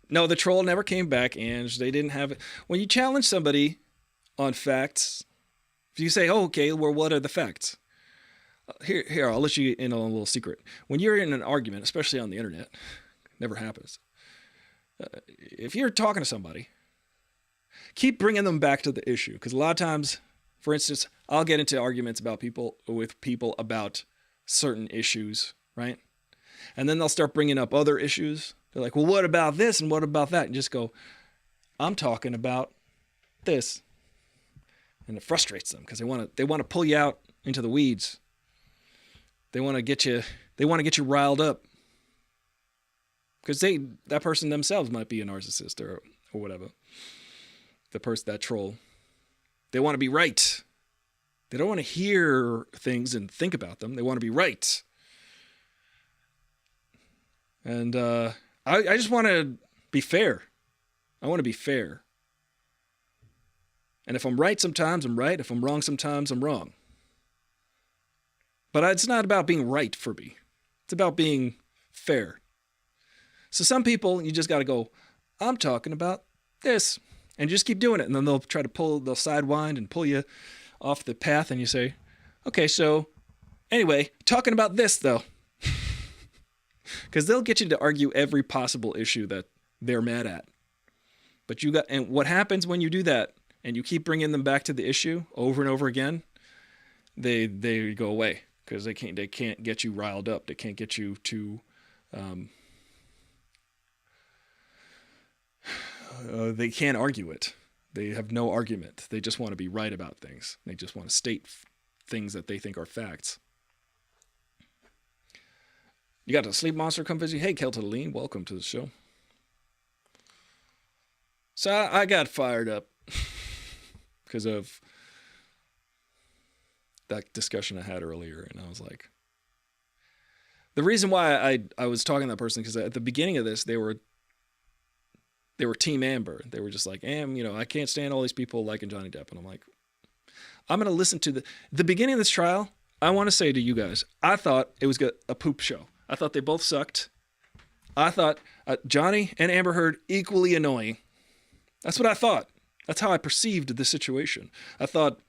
[SPEAKER 1] No, the troll never came back, Ange. They didn't have it. When you challenge somebody on facts, if you say, oh, okay, well, what are the facts? Here, I'll let you in on a little secret. When you're in an argument, especially on the internet, never happens. If you're talking to somebody, keep bringing them back to the issue. Because a lot of times, for instance, I'll get into arguments with people about certain issues, right? And then they'll start bringing up other issues. They're like, well, what about this and what about that? And just go, I'm talking about this. And it frustrates them because they want to pull you out into the weeds. They want to get you riled up. Because that person themselves might be a narcissist or whatever. That troll. They want to be right. They don't want to hear things and think about them. They want to be right. And I just want to be fair. I want to be fair. And if I'm right sometimes, I'm right. If I'm wrong sometimes, I'm wrong. But it's not about being right for me. It's about being fair. So some people, you just got to go, I'm talking about this. And you just keep doing it. And then they'll sidewind and pull you off the path. And you say, okay, so anyway, talking about this though. Because they'll get you to argue every possible issue that they're mad at. And what happens when you do that and you keep bringing them back to the issue over and over again, they go away because they can't get you riled up. They can't get you to they can't argue it. They have no argument. They just want to be right about things. They just want to state things that they think are facts. You got a sleep monster come visit you. Hey, Keltaline, welcome to the show. So I got fired up because of that discussion I had earlier. And I was like, the reason why I was talking to that person, because at the beginning of this, they were Team Amber. They were just like, I can't stand all these people liking Johnny Depp. And I'm like, I'm going to listen to the beginning of this trial. I want to say to you guys, I thought it was a poop show. I thought they both sucked. I thought Johnny and Amber Heard equally annoying. That's what I thought. That's how I perceived the situation. I thought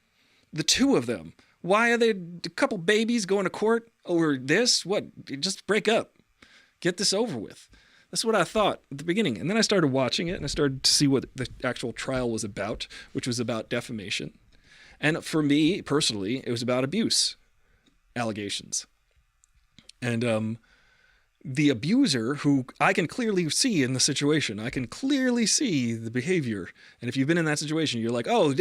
[SPEAKER 1] the two of them, why are they a couple babies going to court over this? What? Just break up. Get this over with. That's what I thought at the beginning. And then I started watching it and I started to see what the actual trial was about, which was about defamation. And for me personally, it was about abuse allegations. And the abuser, who I can clearly see in the situation, I can clearly see the behavior. And if you've been in that situation, you're like, oh,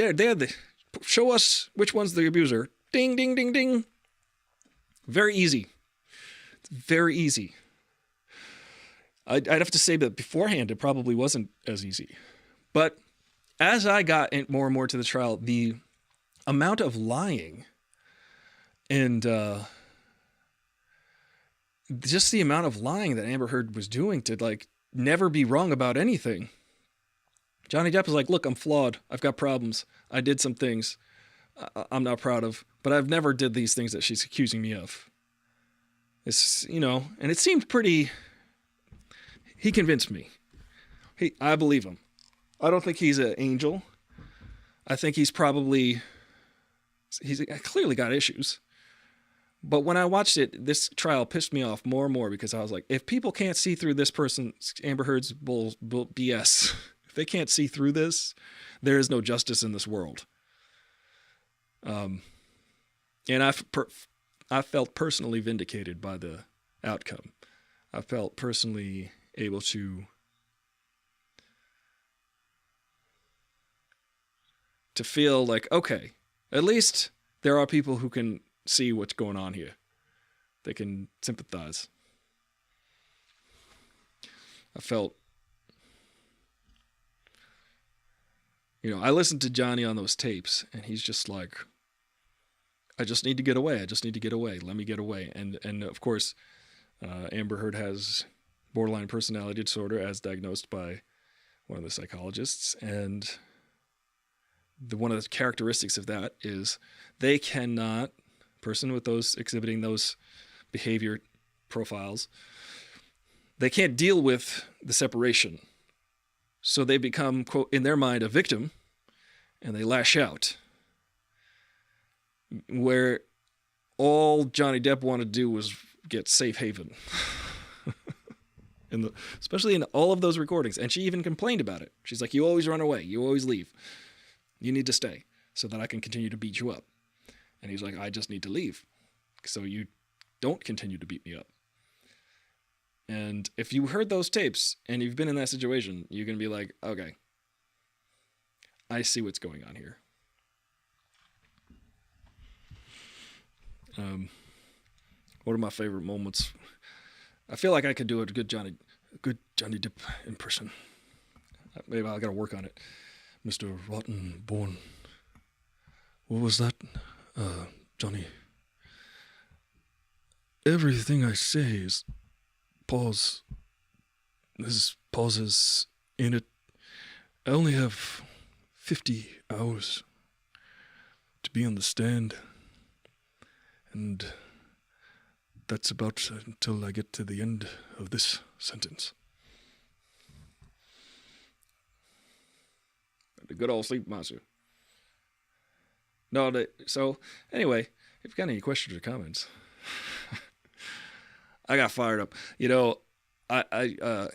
[SPEAKER 1] show us which one's the abuser. Ding, ding, ding, ding. Very easy. It's very easy. I'd have to say that beforehand, it probably wasn't as easy. But as I got more and more to the trial, the amount of lying and just the amount of lying that Amber Heard was doing to like never be wrong about anything. Johnny Depp was like, look, I'm flawed. I've got problems. I did some things I'm not proud of, but I've never did these things that she's accusing me of. It's, you know, and it seemed pretty, he convinced me. I believe him. I don't think he's an angel. I think he's clearly got issues. But when I watched it, this trial pissed me off more and more because I was like, if people can't see through this person's, Amber Heard's bull BS, if they can't see through this, there is no justice in this world. And I felt personally vindicated by the outcome. I felt personally able to feel like, okay, at least there are people who can see what's going on here. They can sympathize. I felt, I listened to Johnny on those tapes, and he's just like, I just need to get away. I just need to get away. Let me get away. And of course, Amber Heard has borderline personality disorder as diagnosed by one of the psychologists. And one of the characteristics of that is they cannot, person with those exhibiting those behavior profiles, they can't deal with the separation. So they become, quote, in their mind, a victim, and they lash out. Where all Johnny Depp wanted to do was get safe haven. Especially in all of those recordings. And she even complained about it. She's like, you always run away. You always leave. You need to stay so that I can continue to beat you up. And he's like, I just need to leave so you don't continue to beat me up. And if you heard those tapes and you've been in that situation, you're going to be like, okay, I see what's going on here. One of my favorite moments, I feel like I could do a good Johnny Depp impression. Maybe I got to work on it. Mr. Rottenborn. What was that, Johnny? Everything I say is pause. There's pauses in it. I only have 50 hours to be on the stand. And that's about until I get to the end of this sentence. The good old sleep monster. So anyway, if you've got any questions or comments, I got fired up.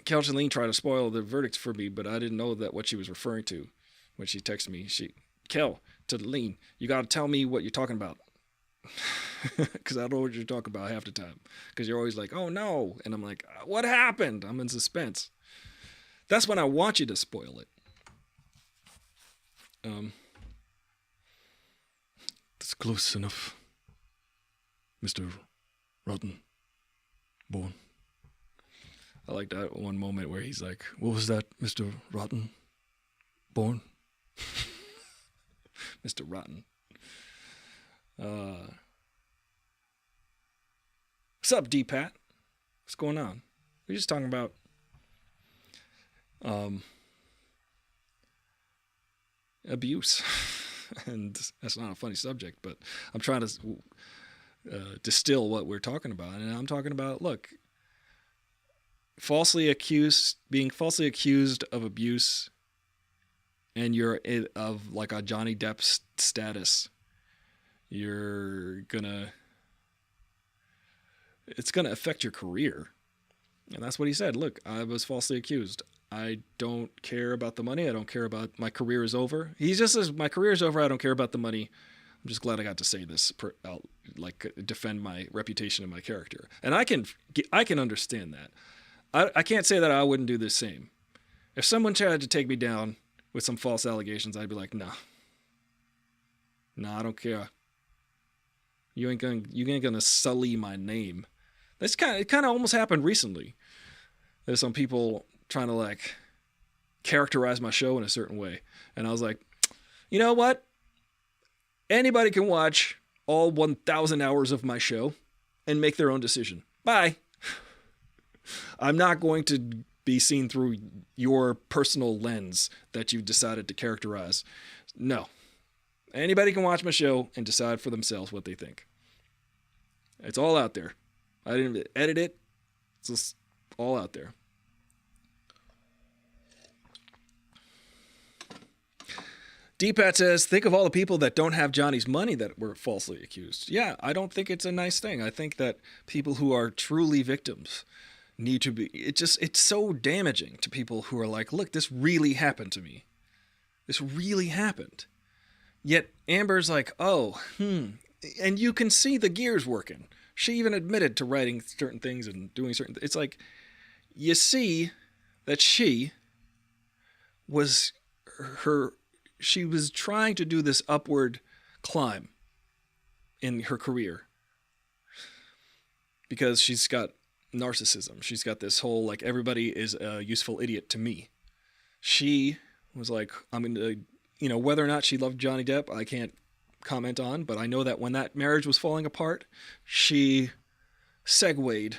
[SPEAKER 1] Couch and Lean tried to spoil the verdict for me, but I didn't know that what she was referring to when she texted me. Kel, to Lean, you got to tell me what you're talking about. Because I don't know what you're talking about half the time. Because you're always like, oh no. And I'm like, what happened? I'm in suspense. That's when I want you to spoil it. That's close enough, Mr. Rottenborn. I like that one moment where he's like, what was that, Mr. Rottenborn? Mr. Rotten. What's up, D-Pat? What's going on? We're just talking about abuse. And that's not a funny subject, but I'm trying to distill what we're talking about. And I'm talking about, look, being falsely accused of abuse, and you're of like a Johnny Depp status, it's gonna affect your career. And that's what he said. Look, I was falsely accused. I don't care about the money. I don't care about my career is over. He just says, my career is over. I don't care about the money. I'm just glad I got to say this, defend my reputation and my character. And I can understand that. I can't say that I wouldn't do the same. If someone tried to take me down with some false allegations, I'd be like, nah, I don't care. You ain't gonna sully my name. It kind of almost happened recently. There's some people trying to like characterize my show in a certain way, and I was like, you know what? Anybody can watch all 1,000 hours of my show and make their own decision. Bye. I'm not going to be seen through your personal lens that you decided to characterize. No. Anybody can watch my show and decide for themselves what they think. It's all out there. I didn't edit it. It's just all out there. D-Pat says, think of all the people that don't have Johnny's money that were falsely accused. Yeah, I don't think it's a nice thing. I think that people who are truly victims need to be... It's so damaging to people who are like, look, this really happened to me. This really happened. Yet Amber's like, and you can see the gears working. She even admitted to writing certain things and doing certain... It's like, you see that she was trying to do this upward climb in her career because she's got narcissism. She's got this whole, like, everybody is a useful idiot to me. She was like, whether or not she loved Johnny Depp, I can't comment on, but I know that when that marriage was falling apart, she pivoted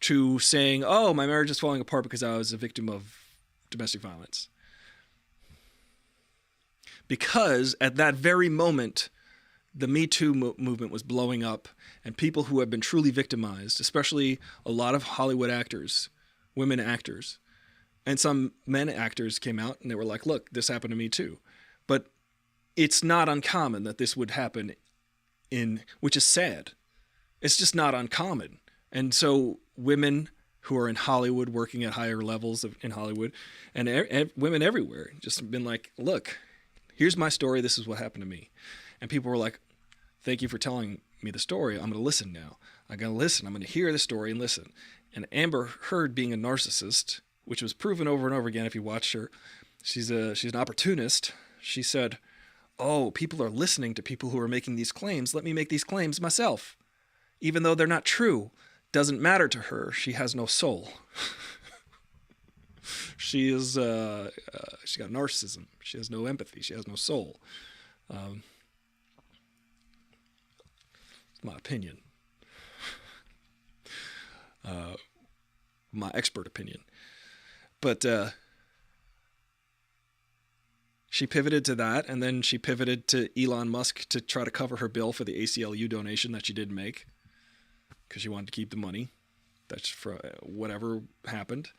[SPEAKER 1] to saying, oh, my marriage is falling apart because I was a victim of domestic violence. Because at that very moment, the Me Too movement was blowing up, and people who have been truly victimized, especially a lot of Hollywood actors, women actors, and some men actors came out and they were like, look, this happened to me too. But it's not uncommon that this would happen which is sad. It's just not uncommon. And so women who are in Hollywood, working at higher levels in Hollywood, and women everywhere, just been like, look, here's my story. This is what happened to me. And people were like, thank you for telling me the story. I'm going to listen now. I'm going to listen. I'm going to hear the story and listen. And Amber Heard, being a narcissist, which was proven over and over again if you watched her, she's an opportunist. She said, oh, people are listening to people who are making these claims. Let me make these claims myself. Even though they're not true, doesn't matter to her. She has no soul. She's got narcissism. She has no empathy. She has no soul. It's my opinion. My expert opinion. But she pivoted to that, and then she pivoted to Elon Musk to try to cover her bill for the ACLU donation that she didn't make because she wanted to keep the money. That's for whatever happened.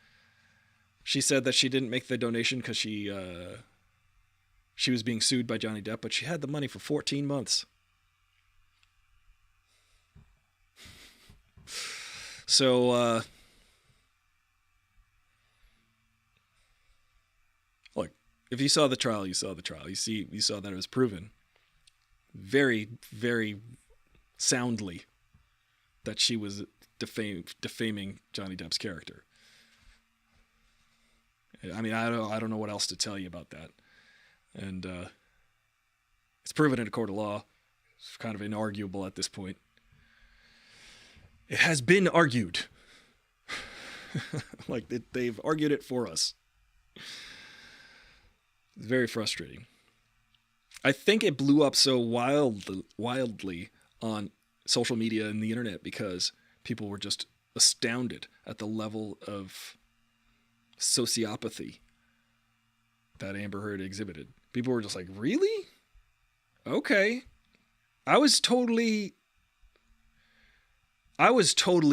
[SPEAKER 1] She said that she didn't make the donation because she was being sued by Johnny Depp, but she had the money for 14 months. So, look, if you saw the trial, you saw the trial. You saw that it was proven very, very soundly that she was defaming Johnny Depp's character. I mean, I don't know what else to tell you about that. And it's proven in a court of law. It's kind of inarguable at this point. It has been argued. Like they've argued it for us. It's very frustrating. I think it blew up so wildly on social media and the internet because people were just astounded at the level of sociopathy that Amber Heard exhibited. People were just like, really? Okay. I was totally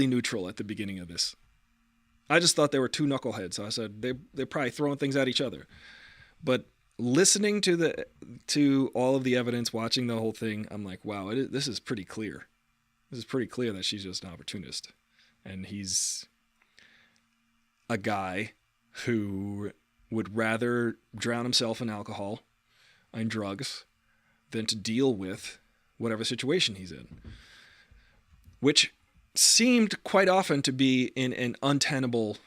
[SPEAKER 1] neutral at the beginning of this. I just thought they were two knuckleheads. So I said they're probably throwing things at each other. But listening to all of the evidence, watching the whole thing, I'm like, wow, this is pretty clear. This is pretty clear that she's just an opportunist. And he's a guy who would rather drown himself in alcohol and drugs than to deal with whatever situation he's in, which seemed quite often to be in an untenable,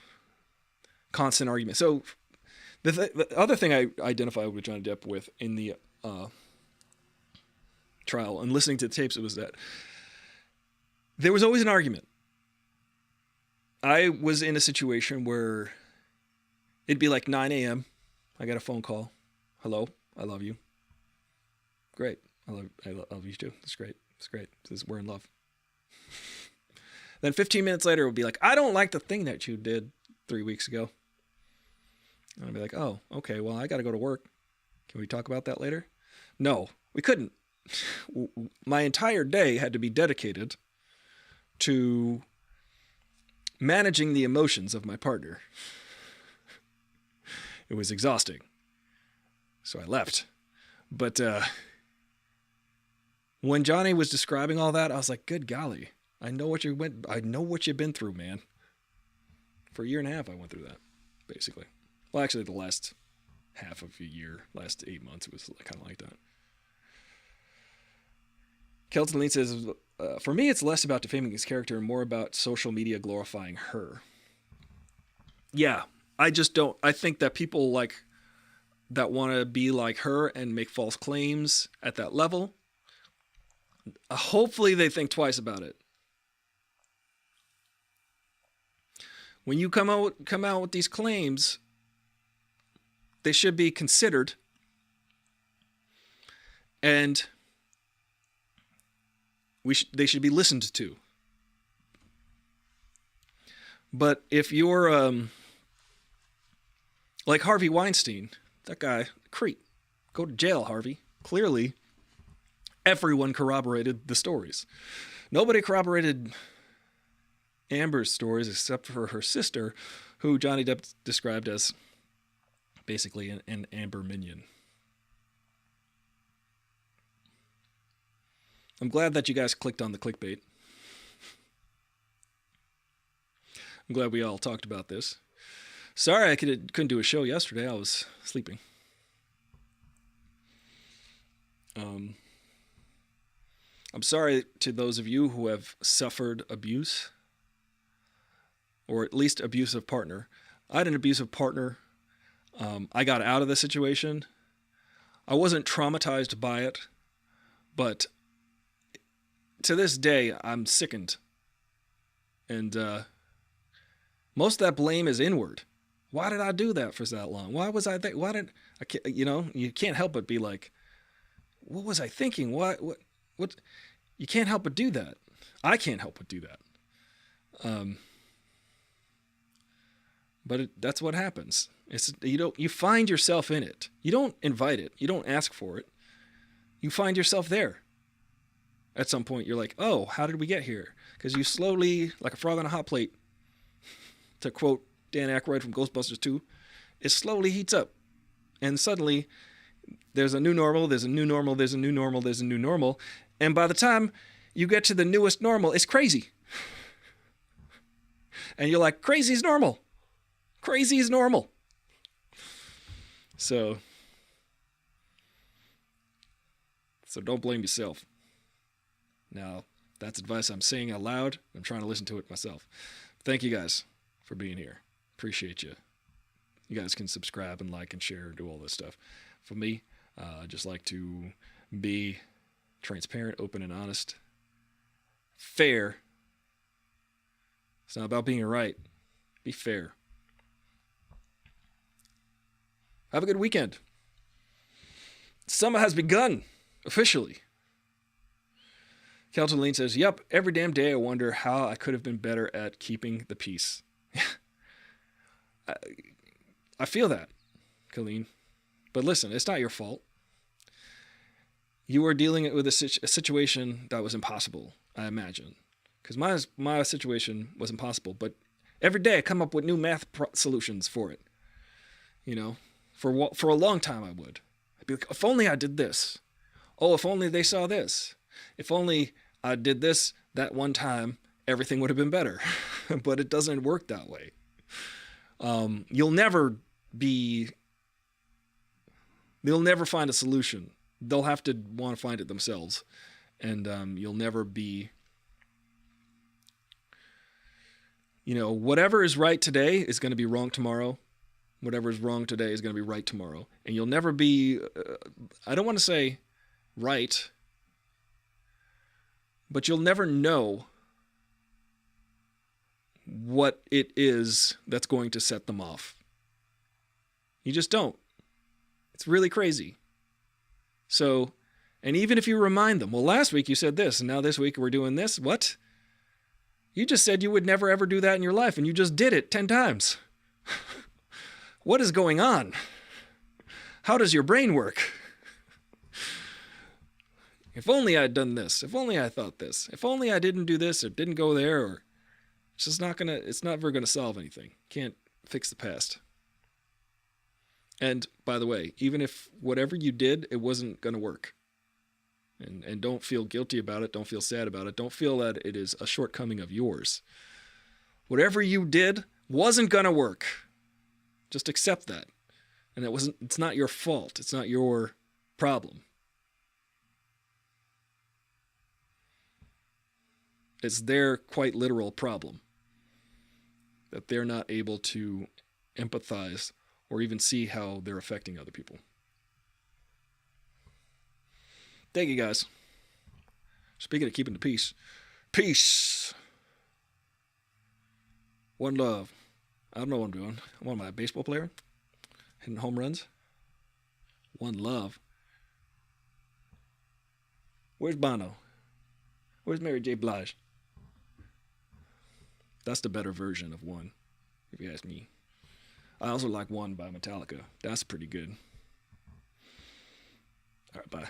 [SPEAKER 1] constant argument. So the other thing I identified with Johnny Depp with in the trial and listening to the tapes, it was that there was always an argument. I was in a situation where it'd be like 9 a.m. I got a phone call. Hello, I love you. Great. I love you too. It's great. It's great. We're in love. Then 15 minutes later, it would be like, I don't like the thing that you did 3 weeks ago. And I'd be like, oh, okay, well, I got to go to work. Can we talk about that later? No, we couldn't. My entire day had to be dedicated to managing the emotions of my partner. It was exhausting. So I left. But when Johnny was describing all that, I was like, good golly. I know what you've been through, man. For a year and a half, I went through that, basically. Well, actually, the last half of a year, last 8 months, it was kind of like that. Kelton Lean says, for me, it's less about defaming his character and more about social media glorifying her. Yeah, I just don't. I think that people that want to be like her and make false claims at that level, hopefully they think twice about it. When you come out with these claims, they should be considered, and they should be listened to. But if you're like Harvey Weinstein, that guy, creep, go to jail, Harvey. Clearly, everyone corroborated the stories. Nobody corroborated Amber's stories except for her sister, who Johnny Depp described as basically an Amber minion. I'm glad that you guys clicked on the clickbait. I'm glad we all talked about this. Sorry I couldn't do a show yesterday. I was sleeping. I'm sorry to those of you who have suffered abuse, or at least abusive partner. I had an abusive partner. I got out of the situation. I wasn't traumatized by it, but to this day, I'm sickened. And most of that blame is inward. Why did I do that for that long? Why was I why did I can't, you can't help but be like, what was I thinking? What you can't help but do that. I can't help but do that. But that's what happens. You find yourself in it. You don't invite it. You don't ask for it. You find yourself there. At some point, you're like, oh, how did we get here? Because you slowly, like a frog on a hot plate, to quote Dan Aykroyd from Ghostbusters 2, it slowly heats up. And suddenly, there's a new normal, there's a new normal, there's a new normal, there's a new normal. And by the time you get to the newest normal, it's crazy. And you're like, crazy is normal. Crazy is normal. So don't blame yourself. Now, that's advice I'm saying out loud. I'm trying to listen to it myself. Thank you guys for being here. Appreciate you. You guys can subscribe and like and share and do all this stuff. For me, I just like to be transparent, open, and honest. Fair. It's not about being right. Be fair. Have a good weekend. Summer has begun, officially. Kelton Lean says, yep, every damn day I wonder how I could have been better at keeping the peace. I feel that, Colleen. But listen, it's not your fault. You were dealing with a situation that was impossible, I imagine. Because my situation was impossible. But every day I come up with new math solutions for it. For a long time I would. I'd be like, if only I did this. Oh, if only they saw this. If only I did this that one time, everything would have been better. But it doesn't work that way. You'll never find a solution. They'll have to want to find it themselves. And you'll never be, whatever is right today is going to be wrong tomorrow. Whatever is wrong today is going to be right tomorrow. And you'll never be, I don't want to say right, but you'll never know what it is that's going to set them off. You just don't. It's really crazy. So, and even if you remind them, well, last week you said this, and now this week we're doing this. What? You just said you would never ever do that in your life, and you just did it 10 times. What is going on? How does your brain work? If only I'd done this. If only I thought this. If only I didn't do this or didn't go there, or it's never gonna solve anything. Can't fix the past. And by the way, even if whatever you did, it wasn't gonna work. And don't feel guilty about it. Don't feel sad about it. Don't feel that it is a shortcoming of yours. Whatever you did wasn't gonna work. Just accept that. And it's not your fault. It's not your problem. It's their quite literal problem. That they're not able to empathize or even see how they're affecting other people. Thank you, guys. Speaking of keeping the peace. Peace. One love. I don't know what I'm doing. What am I, a baseball player? Hitting home runs? One love. Where's Bono? Where's Mary J. Blige? That's the better version of One, if you ask me. I also like One by Metallica. That's pretty good. All right, bye.